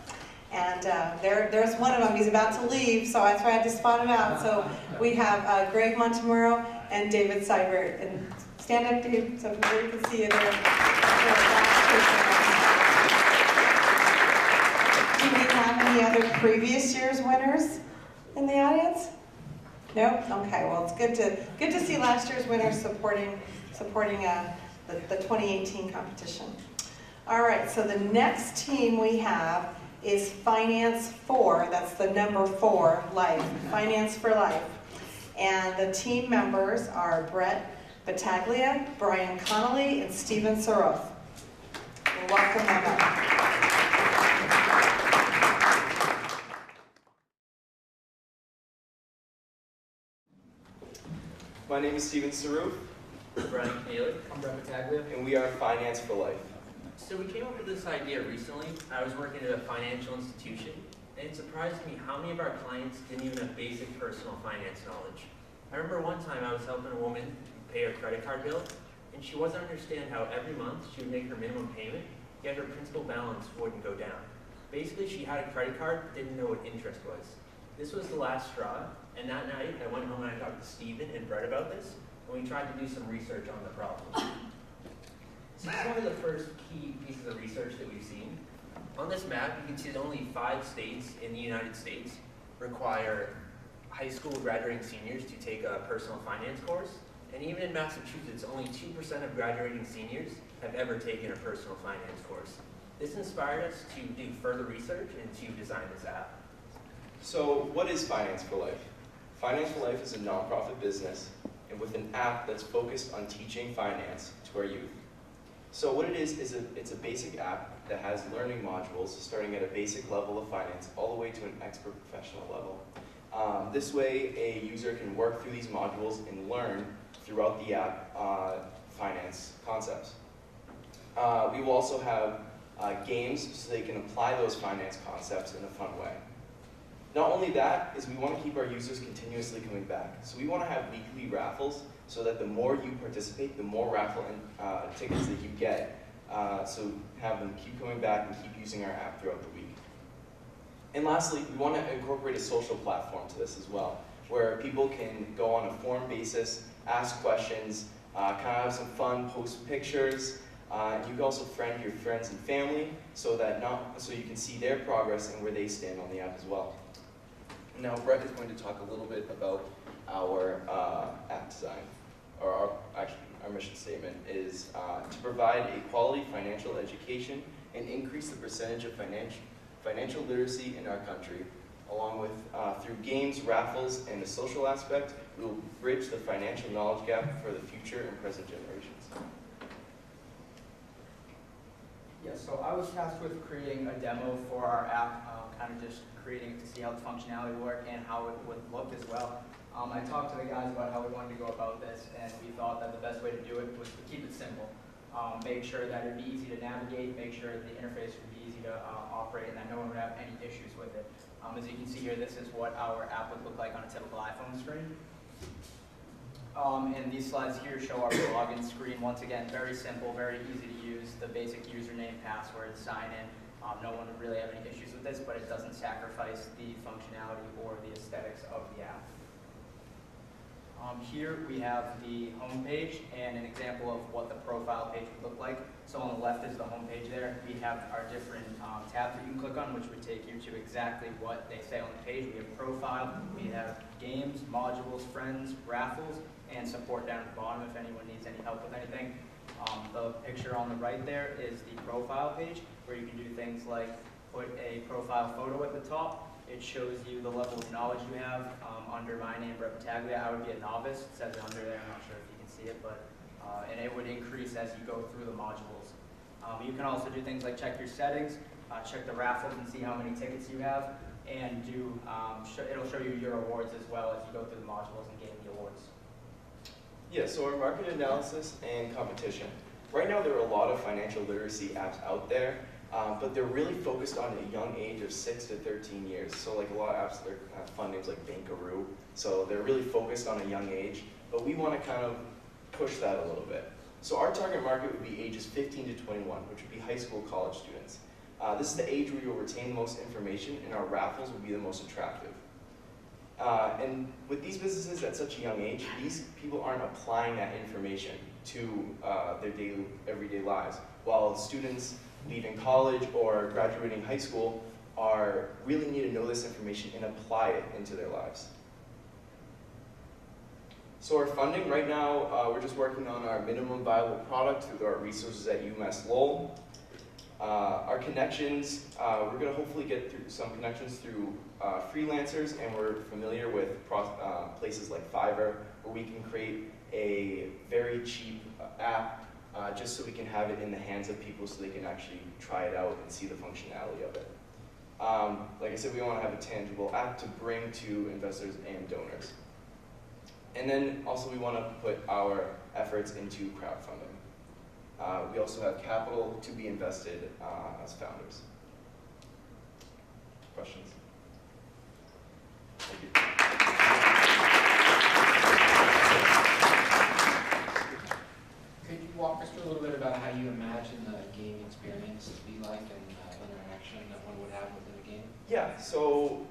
And there's one of them. He's about to leave, so that's why I had to spot him out. So we have Greg Montemuro and David Seibert. And stand up, Dave, so everybody can see you there. Do we have any other previous year's winners in the audience? No? Okay, well, it's good to see last year's winners supporting the 2018 competition. All right, so the next team we have is Finance 4, that's the number 4, Life, Finance for Life. And the team members are Brett Battaglia, Brian Connolly, and Stephen Saroff. We'll welcome them up. My name is Stephen Sarouf. Brian Haley. I'm Brett Battaglia. And we are Finance for Life. So we came up with this idea recently. I was working at a financial institution, and it surprised me how many of our clients didn't even have basic personal finance knowledge. I remember one time I was helping a woman pay her credit card bill, and she wasn't understand how every month she would make her minimum payment, yet her principal balance wouldn't go down. Basically, she had a credit card, but didn't know what interest was. This was the last straw, and that night I went home and I talked to Stephen and Brett about this, and we tried to do some research on the problem. This is one of the first key pieces of research that we've seen. On this map, you can see that only 5 states in the United States require high school graduating seniors to take a personal finance course. And even in Massachusetts, only 2% of graduating seniors have ever taken a personal finance course. This inspired us to do further research and to design this app. So what is Finance for Life? Finance for Life is a nonprofit business and with an app that's focused on teaching finance to our youth. So what it is it's a basic app that has learning modules starting at a basic level of finance all the way to an expert professional level. This way a user can work through these modules and learn throughout the app finance concepts. We will also have games so they can apply those finance concepts in a fun way. Not only that, is we want to keep our users continuously coming back. So we want to have weekly raffles so that the more you participate, the more raffle tickets that you get. So have them keep coming back and keep using our app throughout the week. And lastly, we want to incorporate a social platform to this as well, where people can go on a forum basis, ask questions, kind of have some fun, post pictures. And you can also friend your friends and family so you can see their progress and where they stand on the app as well. Now, Brett is going to talk a little bit about our app design, or our mission statement is to provide a quality financial education and increase the percentage of financial literacy in our country. Along with, through games, raffles, and the social aspect, we will bridge the financial knowledge gap for the future and present generations. Yeah, so I was tasked with creating a demo for our app, kind of just creating it to see how the functionality would work and how it would look as well. I talked to the guys about how we wanted to go about this, and we thought that the best way to do it was to keep it simple. Make sure that it'd be easy to navigate, make sure the interface would be easy to operate, and that no one would have any issues with it. As you can see here, this is what our app would look like on a typical iPhone screen. And these slides here show our login screen. Once again, very simple, very easy to use. The basic username, password, sign in. No one would really have any issues with this, but it doesn't sacrifice the functionality or the aesthetics of the app. Here we have the home page and an example of what the profile page would look like. So on the left is the home page there. We have our different tabs that you can click on, which would take you to exactly what they say on the page. We have profile, we have games, modules, friends, raffles, and support down at the bottom if anyone needs any help with anything. The picture on the right there is the profile page, where you can do things like put a profile photo at the top. It shows you the level of knowledge you have. Under my name, Brett Battaglia, I would be a novice. It says it under there, I'm not sure if you can see it, but and it would increase as you go through the modules. You can also do things like check your settings, check the raffles and see how many tickets you have, and it'll show you your awards as well as you go through the modules and gain the awards. Yeah, so our market analysis and competition. Right now there are a lot of financial literacy apps out there, but they're really focused on a young age of 6 to 13 years. So like a lot of apps, they're kind of fun names like Bankaroo. So they're really focused on a young age, but we want to kind of push that a little bit. So our target market would be ages 15 to 21, which would be high school, college students. This is the age where you'll retain the most information and our raffles would be the most attractive. And with these businesses at such a young age, these people aren't applying that information to their everyday lives, while students leaving college or graduating high school really need to know this information and apply it into their lives. So our funding right now, we're just working on our minimum viable product through our resources at UMass Lowell. Our connections, we're going to hopefully get through some connections through freelancers, and we're familiar with places like Fiverr, where we can create a very cheap app just so we can have it in the hands of people so they can actually try it out and see the functionality of it. Like I said, we want to have a tangible app to bring to investors and donors. And then also we want to put our efforts into crowdfunding. We also have capital to be invested as founders. Questions? Thank you. Could you walk us through a little bit about how you imagine the game experience to be like and interaction that one would have within a game? Yeah, so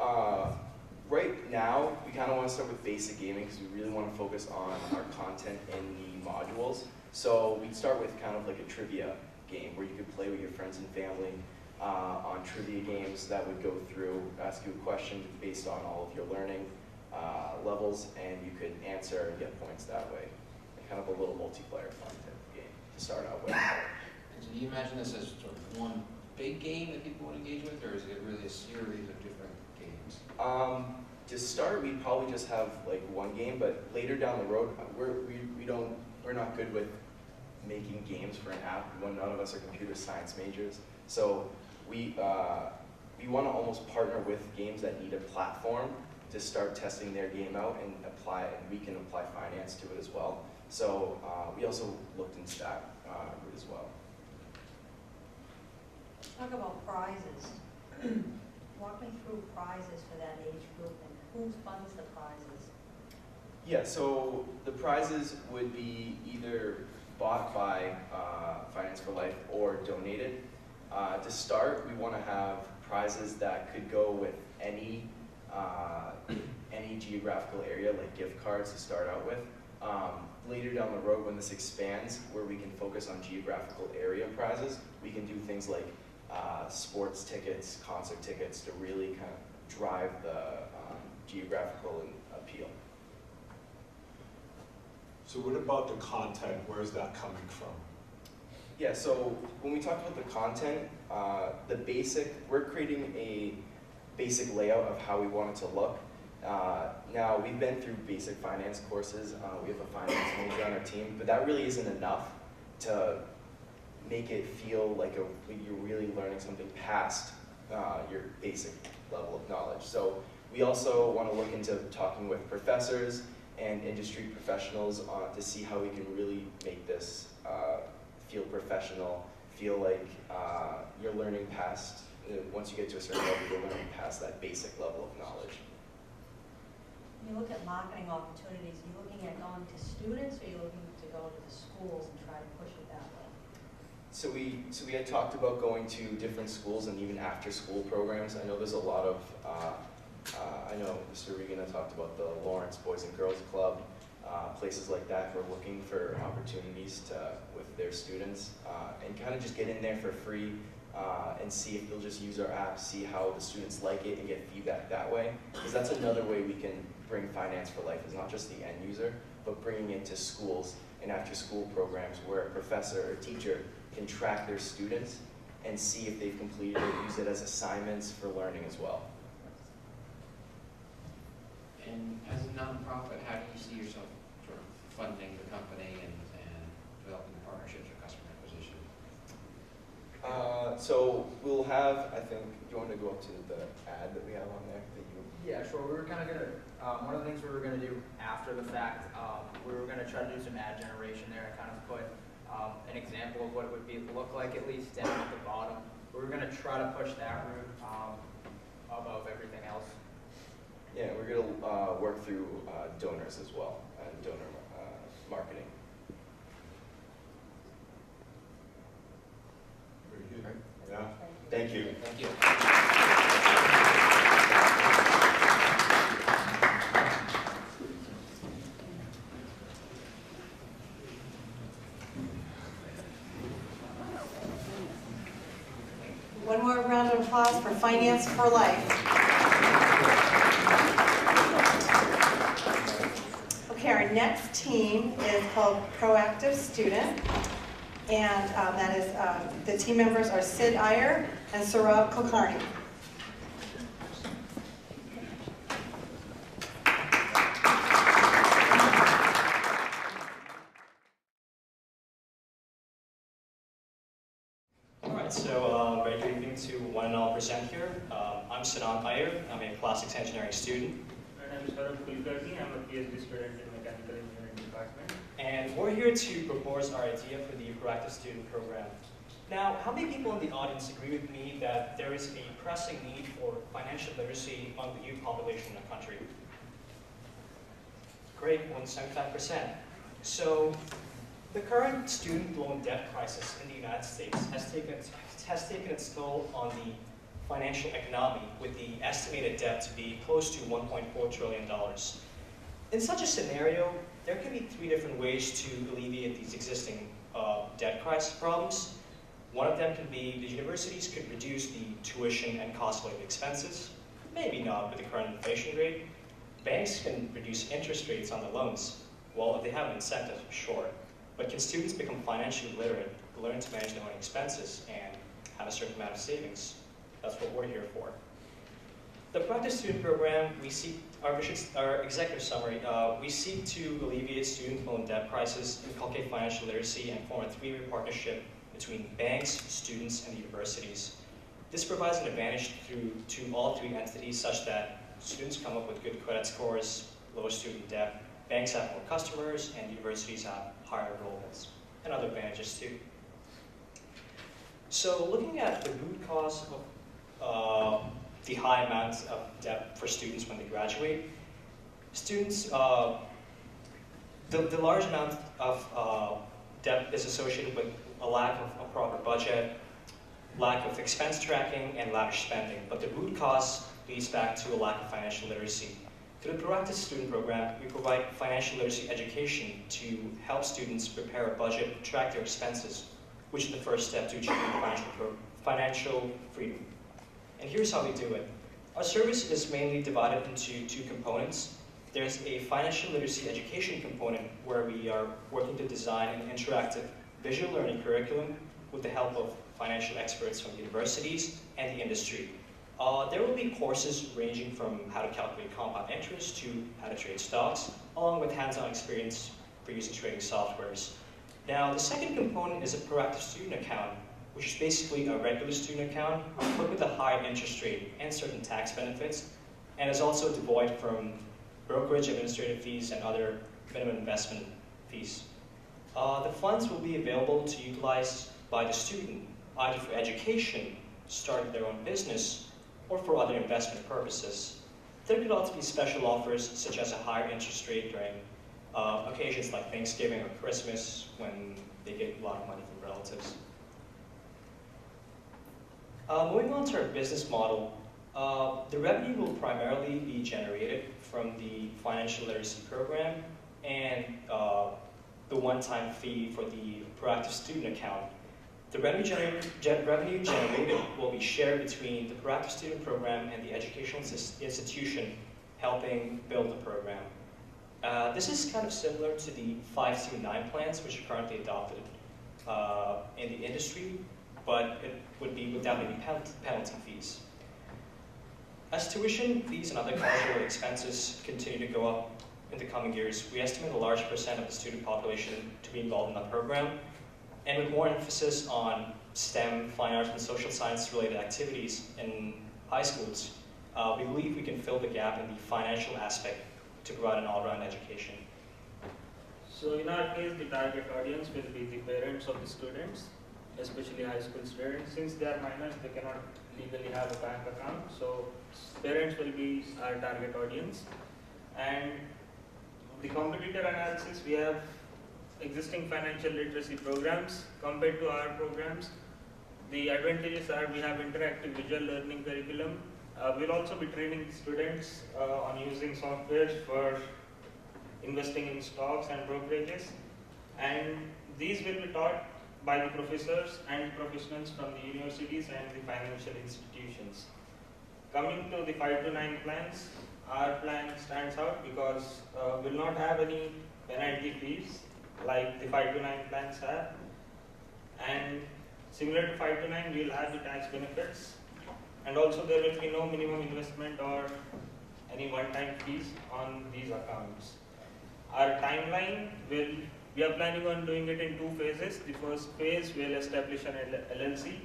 right now we kind of want to start with basic gaming because we really want to focus on our content in the modules. So we'd start with kind of like a trivia game where you could play with your friends and family on trivia games that would go through, ask you a question based on all of your learning levels, and you could answer and get points that way. Kind of a little multiplayer fun type of game to start out with. And so do you imagine this as sort of one big game that people would engage with, or is it really a series of different games? To start, we'd probably just have like one game, but later down the road, we're not good with making games for an app. None of us are computer science majors, so we want to almost partner with games that need a platform to start testing their game out and apply, and we can apply finance to it as well. So we also looked into that route as well. Talk about prizes. Walk me through prizes for that age group and who funds the prizes? Yeah, so the prizes would be either bought by Finance for Life or donated. To start, we want to have prizes that could go with any geographical area, like gift cards to start out with. Later down the road, when this expands, where we can focus on geographical area prizes, we can do things like sports tickets, concert tickets to really kind of drive the geographical appeal. So what about the content? Where's that coming from? Yeah, so when we talk about the content, we're creating a basic layout of how we want it to look. Now, we've been through basic finance courses. We have a finance major on our team, but that really isn't enough to make it feel like you're really learning something past your basic level of knowledge. So We also want to look into talking with professors and industry professionals to see how we can really make this feel professional, feel like you're learning past, once you get to a certain level, you're learning past that basic level of knowledge. When you look at marketing opportunities, are you looking at going to students, or are you looking to go to the schools and try to push it that way? So we had talked about going to different schools and even after school programs. I know there's a lot of, I know Mr. Regan had talked about the Lawrence Boys and Girls Club, places like that who are looking for opportunities with their students and kind of just get in there for free and see if they'll just use our app, see how the students like it and get feedback that way. Because that's another way we can bring Finance for Life, is not just the end user, but bringing it to schools and after school programs where a professor or teacher can track their students and see if they've completed it, use it as assignments for learning as well. And as a nonprofit, how do you see yourself sort of funding the company and developing partnerships or customer acquisition? So we'll have, I think, do you want to go up to the ad that we have on there? That you... Yeah, sure. We were kind of going to, one of the things we were going to do after the fact, we were going to try to do some ad generation there and kind of put an example of what it would look like, at least down at the bottom. We were going to try to push that route above everything else. Yeah, we're going to work through donors as well, and donor marketing. Very good. Yeah. Thank you. Thank you. One more round of applause for Finance for Life. Okay, our next team is called Proactive Student. And that is, the team members are Sid Iyer and Saurabh Kulkarni. Alright, so very good evening to one and all present here. I'm Saurabh Iyer. I'm a plastics engineering student. And I'm Saurabh Kulkarni. I'm a PhD student in mechanical engineering department. And we're here to propose our idea for the Proactive Student Program. Now, how many people in the audience agree with me that there is a pressing need for financial literacy among the youth population in the country? Great, more than 75%. So, the current student loan debt crisis in the United States has taken its toll on the financial economy, with the estimated debt to be close to $1.4 trillion. In such a scenario, there can be three different ways to alleviate these existing debt crisis problems. One of them can be the universities could reduce the tuition and cost-related expenses, maybe not with the current inflation rate. Banks can reduce interest rates on the loans, well, if they have an incentive, sure. But can students become financially literate, learn to manage their own expenses, and have a certain amount of savings? That's what we're here for. The Proactive Student Program, we seek, our executive summary, we seek to alleviate student loan debt crisis, inculcate financial literacy, and form a three-way partnership between banks, students, and universities. This provides an advantage to all three entities such that students come up with good credit scores, low student debt, banks have more customers, and universities have higher enrollments, and other advantages too. So looking at the root cause of the high amounts of debt for students when they graduate, students, the large amount of debt is associated with a lack of a proper budget, lack of expense tracking, and lavish spending. But the root cause leads back to a lack of financial literacy. Through the Proactive Student Program, we provide financial literacy education to help students prepare a budget, track their expenses, which is the first step to achieving financial freedom. And here's how we do it. Our service is mainly divided into two components. There's a financial literacy education component where we are working to design an interactive visual learning curriculum with the help of financial experts from universities and the industry. There will be courses ranging from how to calculate compound interest to how to trade stocks, along with hands-on experience for using trading softwares. Now, the second component is a Proactive Student Account, which is basically a regular student account, but with a higher interest rate and certain tax benefits, and is also devoid from brokerage, administrative fees, and other minimum investment fees. The funds will be available to utilize by the student, either for education, starting their own business, or for other investment purposes. There could also be special offers, such as a higher interest rate during occasions like Thanksgiving or Christmas, when they get a lot of money from relatives. Moving on to our business model, the revenue will primarily be generated from the financial literacy program and the one-time fee for the proactive student account. The revenue generated will be shared between the proactive student program and the educational institution helping build the program. This is kind of similar to the 529 plans, which are currently adopted in the industry, but it would be without any penalty fees. As tuition fees and other cultural expenses continue to go up in the coming years, we estimate a large % of the student population to be involved in the program. And with more emphasis on STEM, fine arts, and social science related activities in high schools, we believe we can fill the gap in the financial aspect to provide an all-round education. So in our case, the target audience will be the parents of the students, especially high school students. Since they are minors, they cannot legally have a bank account. So parents will be our target audience. And the competitor analysis, we have existing financial literacy programs compared to our programs. The advantages are we have interactive visual learning curriculum. We'll also be training students on using software for investing in stocks and brokerages. And these will be taught by the professors and professionals from the universities and the financial institutions. Coming to the 5 to 9 plans, our plan stands out because we'll not have any penalty fees like the 5 to 9 plans have. And similar to 5 to 9, we'll have the tax benefits. And also there will be no minimum investment or any one-time fees on these accounts. Our timeline we are planning on doing it in 2 phases. The first phase will establish an LLC,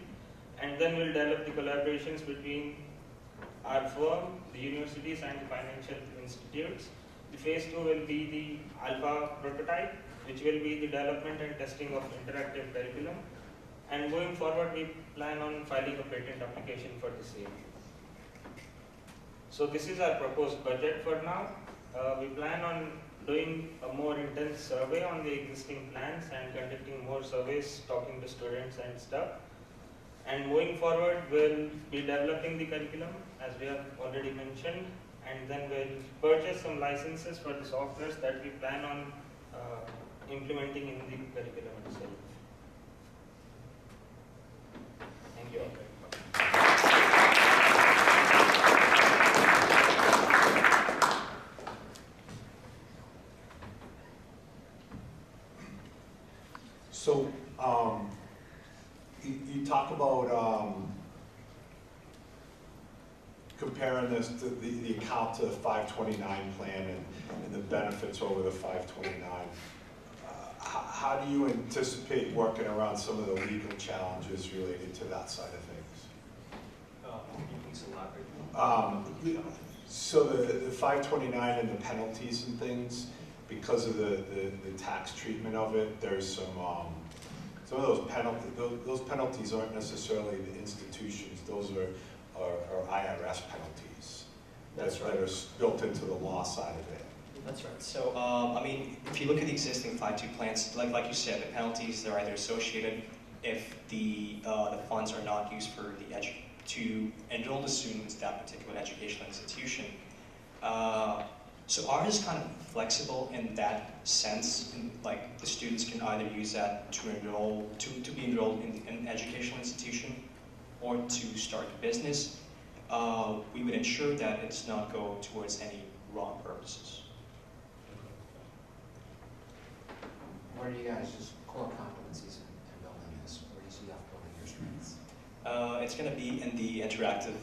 and then we'll develop the collaborations between our firm, the universities, and the financial institutes. The phase 2 will be the alpha prototype, which will be the development and testing of interactive curriculum. And going forward, we plan on filing a patent application for the same. So this is our proposed budget for now. We plan on doing a more intense survey on the existing plans and conducting more surveys, talking to students and stuff. And moving forward, we'll be developing the curriculum, as we have already mentioned, and then we'll purchase some licenses for the softwares that we plan on implementing in the curriculum itself. Thank you. So, you talk about comparing this to the account to the 529 plan and the benefits over the 529. How do you anticipate working around some of the legal challenges related to that side of things? You can elaborate. So the 529 and the penalties and things, because of the tax treatment of it, there's some of those penalties aren't necessarily the institutions, those are IRS penalties. That's right. That are built into the law side of it. That's right. So, I mean, if you look at the existing 5.2 plans, like you said, the penalties, they're either associated if the funds are not used for to enroll the student into that particular educational institution. So ours is kind of flexible in that sense. Like the students can either use that to be enrolled in an educational institution or to start a business. We would ensure that it's not go towards any wrong purposes. Where do you guys' core competencies in building this? Where do you see that building your strengths? It's going to be in the interactive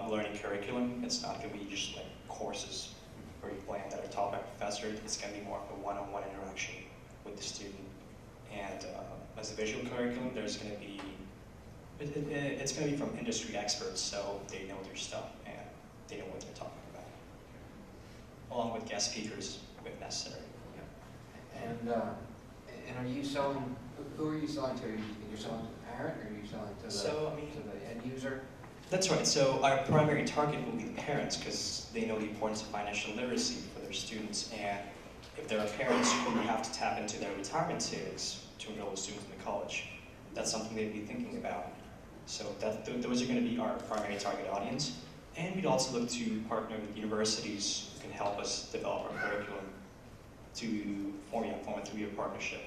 learning curriculum. It's not going to be just like courses where you plan that are taught by a professor. It's going to be more of a one-on-one interaction with the student. And as a visual curriculum, there's going to be, it's going to be from industry experts, so they know their stuff and they know what they're talking about. along with guest speakers if necessary. And are you selling, who are you selling to? Are you selling to the parent, or are you selling to the end user? That's right. So our primary target will be the parents, because they know the importance of financial literacy for their students. And if there are parents who have to tap into their retirement savings to enroll students in the college, that's something they'd be thinking about. So those are going to be our primary target audience. And we'd also look to partner with universities who can help us develop our curriculum to form a 3-year partnership.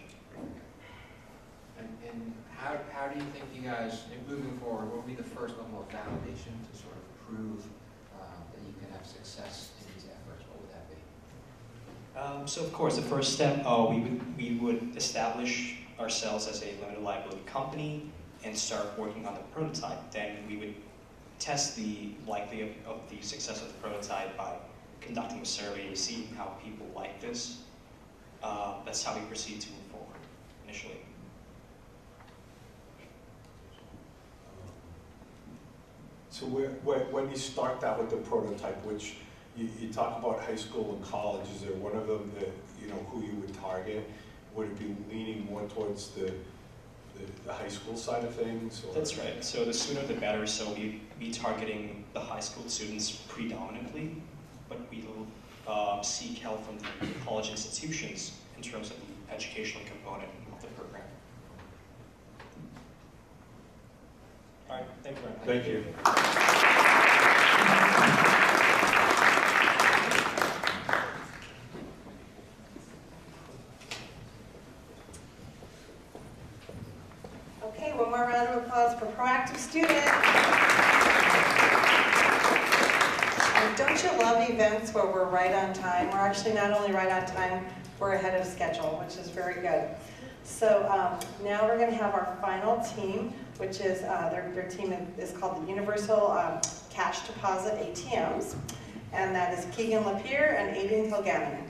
And how do you think you guys, moving forward, what would be the first level of validation to sort of prove that you can have success in these efforts? What would that be? So of course, the first step, we would establish ourselves as a limited liability company and start working on the prototype. Then we would test the likelihood of the success of the prototype by conducting a survey to see how people like this. That's how we proceed to move forward initially. So when you start that with the prototype, which you talk about high school and college, is there one of them that, who you would target? Would it be leaning more towards the high school side of things? Or? That's right. So the sooner the better. So we'd be targeting the high school students predominantly, but we'll seek help from the college institutions in terms of the educational component of the program. All right, thank you very much. Thank you. Okay, one more round of applause for proactive students. Don't you love events where we're right on time? We're actually not only right on time, we're ahead of schedule, which is very good. So now we're going to have our final team, which is, their team is called the Universal Cash Deposit ATMs, and that is Keegan Lapierre and Aiden Kilgannon.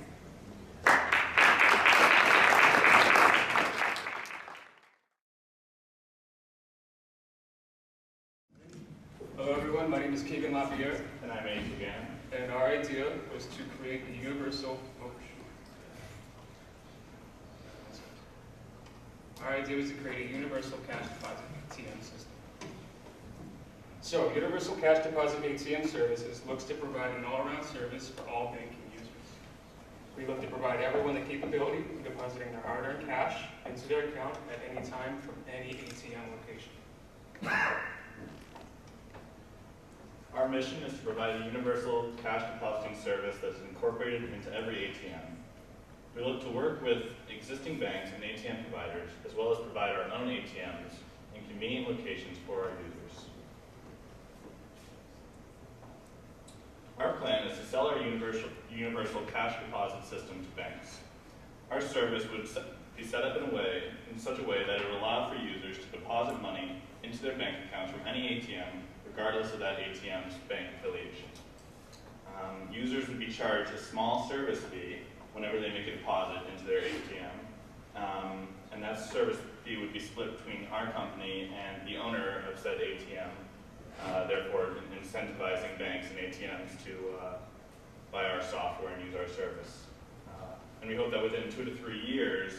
Hello everyone, my name is Keegan Lapierre. And I'm Aiden Kilgannon. And our idea was to create a universal, cash deposit ATM system. So, Universal Cash Deposit ATM Services looks to provide an all-around service for all banking users. We look to provide everyone the capability of depositing their hard-earned cash into their account at any time from any ATM location. Our mission is to provide a universal cash depositing service that is incorporated into every ATM. We look to work with existing banks and ATM providers, as well as provide our own ATMs in convenient locations for our users. Our plan is to sell our universal cash deposit system to banks. Our service would be set up in such a way that it would allow for users to deposit money into their bank accounts from any ATM, regardless of that ATM's bank affiliation. Users would be charged a small service fee whenever they make a deposit into their ATM, and that service fee would be split between our company and the owner of said ATM, therefore incentivizing banks and ATMs to buy our software and use our service. And we hope that within 2 to 3 years,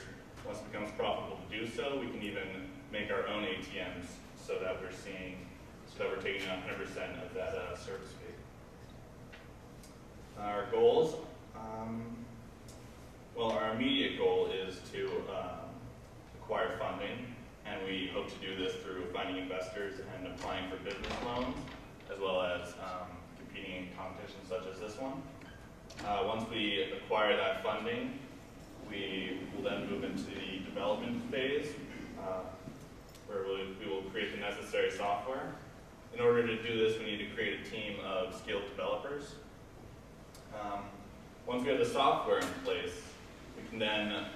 once it becomes profitable to do so, we can even make our own ATMs so that we're taking 100% of that service fee. Our goals, well, our immediate goal is to acquire funding, and we hope to do this through finding investors and applying for business loans, as well as competing in competitions such as this one. Once we acquire that funding, we will then move into the development phase, where we will create the necessary software. In order to do this, we need to create a team of skilled developers. Once we have the software in place, we can then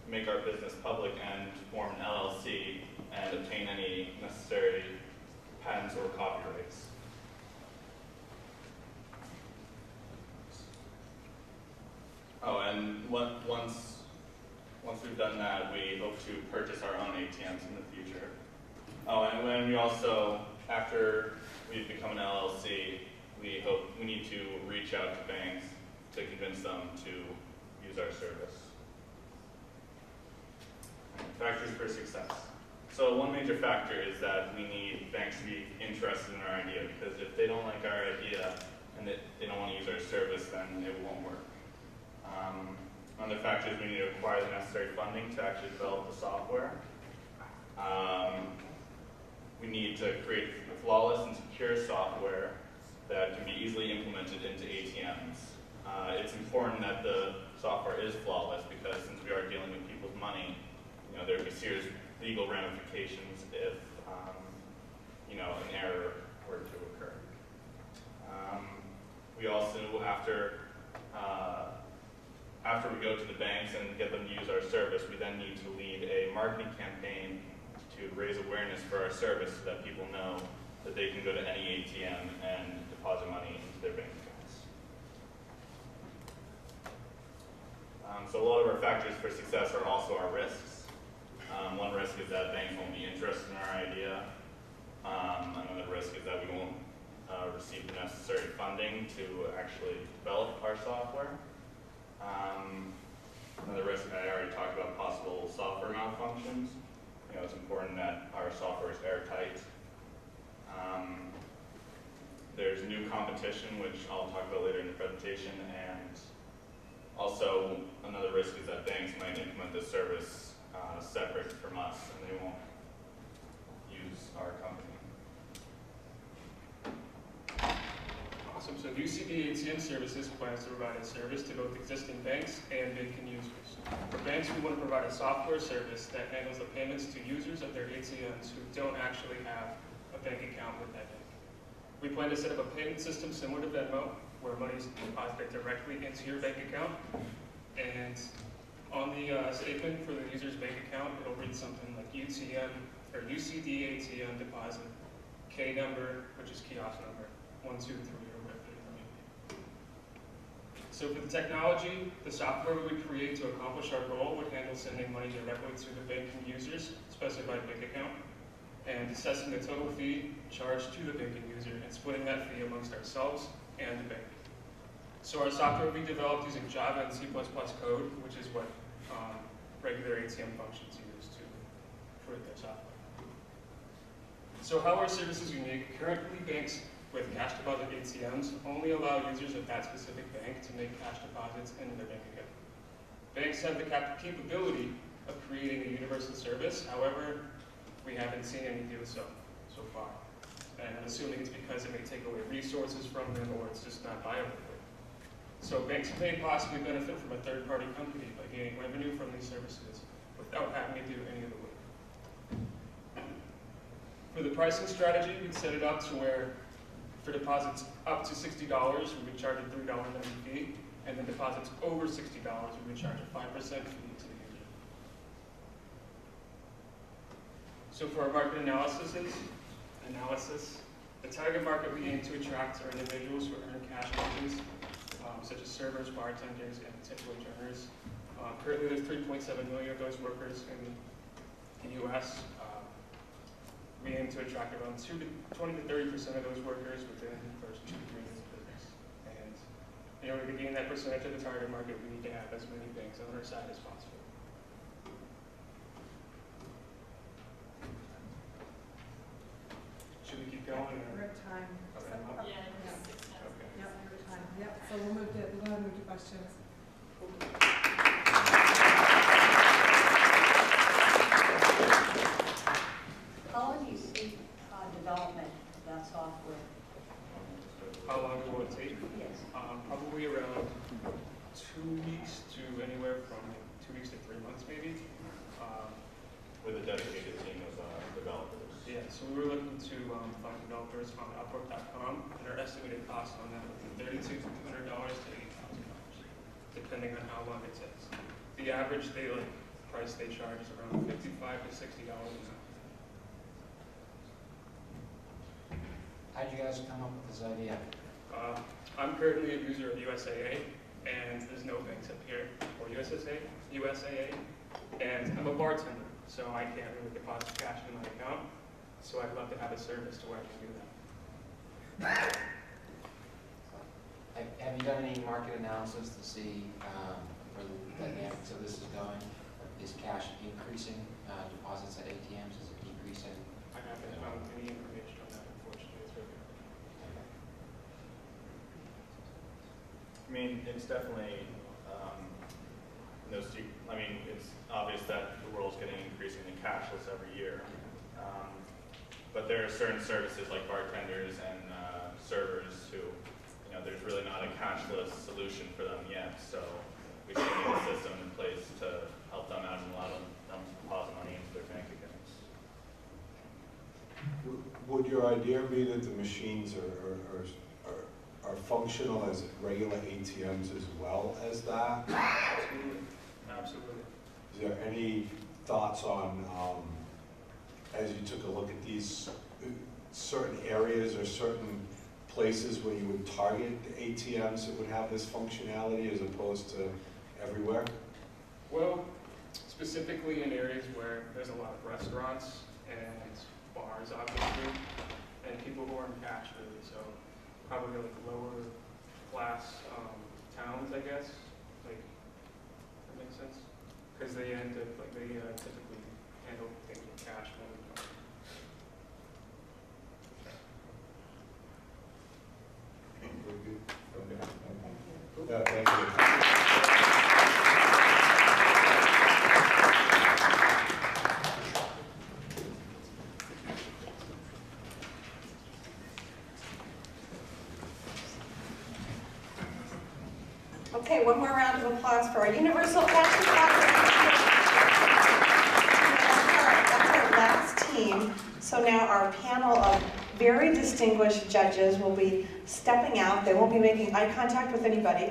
make our business public and form an LLC and obtain any necessary patents or copyrights. Oh, and once we've done that, we hope to purchase our own ATMs in the future. Oh, and when we also, after we've become an LLC, we need to reach out to banks to convince them to use our service. Factors for success. So one major factor is that we need banks to be interested in our idea, because if they don't like our idea and they don't want to use our service, then it won't work. Another factor is we need to acquire the necessary funding to actually develop the software. We need to create flawless and secure software that can be easily implemented into ATMs. It's important that the software is flawless, because since we are dealing with people's money, there would be serious legal ramifications if an error were to occur. We also, after we go to the banks and get them to use our service, we then need to lead a marketing campaign to raise awareness for our service so that people know that they can go to any ATM and deposit money into their bank accounts. So a lot of our factors for success are also our risks. One risk is that banks won't be interested in our idea. Another risk is that we won't receive the necessary funding to actually develop our software. Another risk, I already talked about, possible software malfunctions. It's important that our software is airtight. There's new competition, which I'll talk about later in the presentation, and also another risk is that banks might implement this service separate from us, and they won't use our company. Awesome. So UCB ATM Services plans to provide a service to both existing banks and banking users. For banks, we want to provide a software service that handles the payments to users of their ATMs who don't actually have a bank account with that bank. We plan to set up a payment system similar to Venmo, where money is deposited directly into your bank account. And on the statement for the user's bank account, it'll read something like UTM or UCD ATM deposit, K number, which is kiosk number, 123 or whatever it may be. So for the technology, the software we create to accomplish our goal would handle sending money directly to the banking user's specified bank account, and assessing the total fee charged to the banking user and splitting that fee amongst ourselves and the bank. So our software will be developed using Java and C++ code, which is what regular ATM functions use to create their software. So how our service is unique, currently banks with cash deposit ATMs only allow users of that specific bank to make cash deposits into their bank account. Banks have the capability of creating a universal service, however, we haven't seen any do so far. And I'm assuming it's because it may take away resources from them, or it's just not viable. So banks may possibly benefit from a third-party company by gaining revenue from these services without having to do any of the work. For the pricing strategy, we'd set it up to where for deposits up to $60, we would charge a $3 minimum fee, and then deposits over $60, we would charge a 5% fee to the user. So for our market analysis, the target market we aim to attract are individuals who earn cash wages, such as servers, bartenders, and tip returners. Currently, there's 3.7 million of those workers in the U.S. We aim to attract around 20 to 30% of those workers within the first 2 to 3 years of business. And in order to gain that percentage of the target market, we need to have as many banks on our side as possible. Should we keep going? We're at time. Okay. Yeah, Yeah. 6 minutes. Yep, we're at time. Yep, so we'll go ahead and move to questions. How long do you see development of that software? How long will it take? Yes. Probably around 2 weeks to anywhere from 2 weeks to 3 months, maybe. With a dedicated team of developers. Yeah, so we were looking to find developers on Upwork.com, and our estimated cost on that would be $3,200 to $8,000, depending on how long it takes. The average daily price they charge is around $55 to $60 an hour. How'd you guys come up with this idea? I'm currently a user of USAA, and there's no banks up here for USAA, and I'm a bartender, so I can't really deposit cash in my account. So I'd love to have a service to where I can do that. Have you done any market analysis to see where the dynamics of this is going? Is cash increasing deposits at ATMs? Is it decreasing? I haven't found any information on that, unfortunately. I mean, it's definitely, it's obvious that the world's getting increasingly cashless every year. But there are certain services like bartenders and servers who, there's really not a cashless solution for them yet. So we should get a system in place to help them out and allow them to deposit money into their bank accounts. Would your idea be that the machines are functional as regular ATMs as well as that? Absolutely. Absolutely. Is there any thoughts on, as you took a look at these certain areas or certain places where you would target the ATMs that would have this functionality as opposed to everywhere? Well, specifically in areas where there's a lot of restaurants and bars, obviously, and people who aren't cash really, so probably like lower class towns, I guess. Like, that makes sense? Because they typically handle things with cash more than money. Yeah, thank you. Okay, one more round of applause for our universal cash deposit. That's our last team. So now our panel of very distinguished judges will be stepping out. They won't be making eye contact with anybody.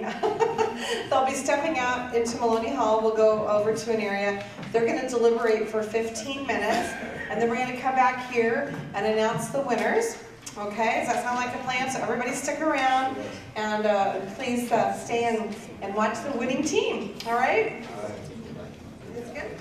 They'll be stepping out into Maloney Hall. We'll go over to an area. They're going to deliberate for 15 minutes, and then we're going to come back here and announce the winners. Okay, does that sound like a plan? So everybody stick around, and please stay and watch the winning team. All right? That's good.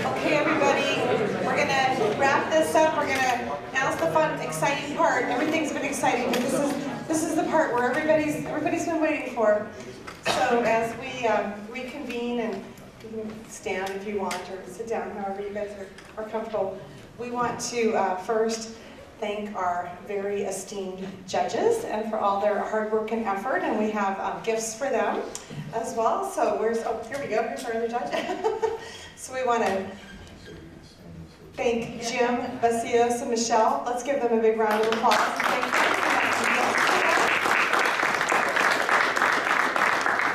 Okay, everybody, we're going to wrap this up. We're going to announce the fun, exciting part. Everything's been exciting, but this is the part where everybody's been waiting for. So as we reconvene, and you can stand if you want, or sit down, however you guys are comfortable, we want to first thank our very esteemed judges and for all their hard work and effort, and we have gifts for them as well. So here we go, here's our other judge. So we want to thank Jim, Vasios, and Michelle. Let's give them a big round of applause. Thank you.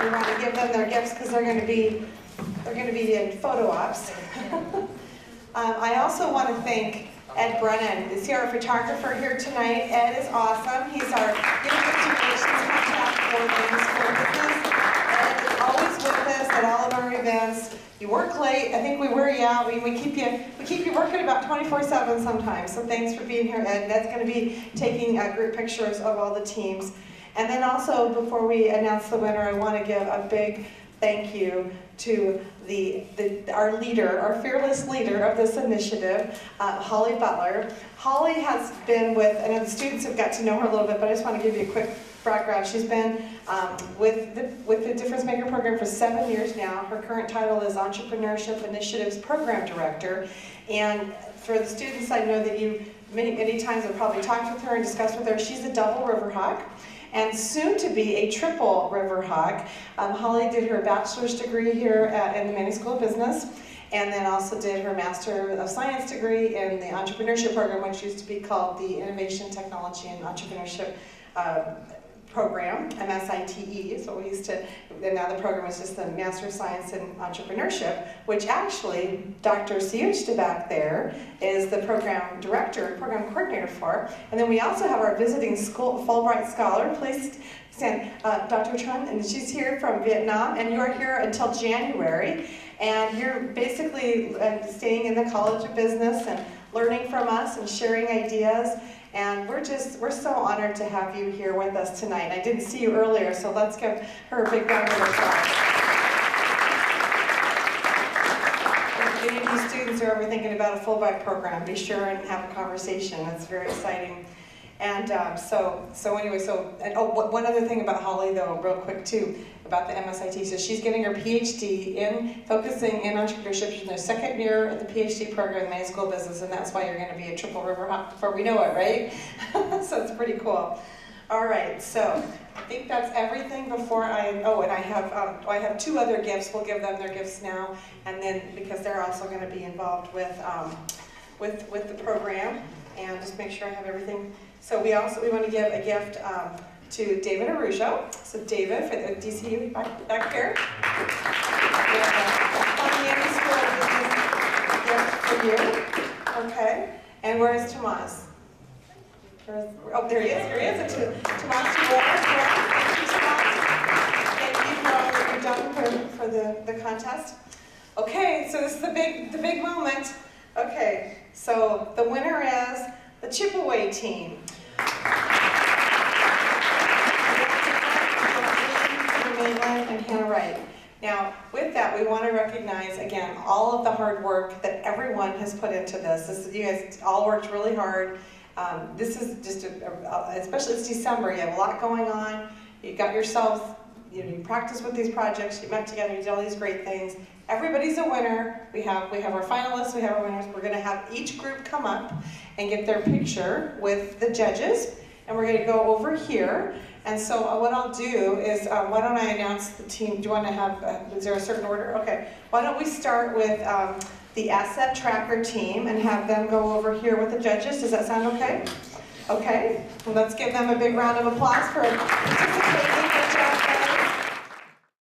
We want to give them their gifts because they're going to be in photo ops. I also want to thank Ed Brennan. Is he our photographer here tonight? Ed is awesome. He's our University Relations contact for business. Ed is always with us at all of our events. You work late. I think we wear you out. We keep you working about 24/7 sometimes. So thanks for being here, Ed. Ed's going to be taking group pictures of all the teams. And then also, before we announce the winner, I want to give a big thank you to our leader, our fearless leader of this initiative, Holly Butler. Holly has been with, and the students have got to know her a little bit, but I just want to give you a quick background. She's been with the Difference Maker program for 7 years now. Her current title is Entrepreneurship Initiatives Program Director. And for the students, I know that you many times have probably talked with her and discussed with her. She's a double Riverhawk, and soon to be a triple Riverhawk. Holly did her bachelor's degree here in the Manning School of Business, and then also did her Master of Science degree in the entrepreneurship program, which used to be called the Innovation, Technology, and Entrepreneurship program, MSITE is what we used to, and now the program is just the Master of Science in Entrepreneurship, which actually Dr. Siuchta back there is the program director, program coordinator for. And then we also have our visiting school Fulbright scholar, please stand, Dr. Chun, and she's here from Vietnam, and you're here until January. And you're basically staying in the College of Business and learning from us and sharing ideas. And we're so honored to have you here with us tonight. I didn't see you earlier, so let's give her a big round of applause. If any of you students are ever thinking about a Fulbright program, be sure and have a conversation. It's very exciting. And one other thing about Holly, though, real quick too, about the MSIT. So she's getting her PhD in focusing in entrepreneurship. She's in her second year at the PhD program in May School of Business, and that's why you're going to be a triple river hop before we know it, right? So it's pretty cool. All right, so I think that's everything before I have two other gifts. We'll give them their gifts now, and then because they're also going to be involved with the program, and just make sure I have everything. So we want to give a gift to David Arujo. So David, for the DCU back here. We have a gift for you. Okay. And where is Tomas? Oh, there he is. Here he is. Tomas, thank you for all that you've done for the contest. Okay, so this is the big moment. Okay, so the winner is the Chipaway team. And Hannah Wright. Now, with that, we want to recognize, again, all of the hard work that everyone has put into this. You guys all worked really hard. This is just, especially it's December, you have a lot going on. You got yourselves, you practiced with these projects, you met together, you did all these great things. Everybody's a winner. We have our finalists, we have our winners. We're going to have each group come up and get their picture with the judges. And we're going to go over here. And so what I'll do is, why don't I announce the team? Do you want to have, is there a certain order? Okay. Why don't we start with the asset tracker team and have them go over here with the judges? Does that sound okay? Okay. Well, let's give them a big round of applause for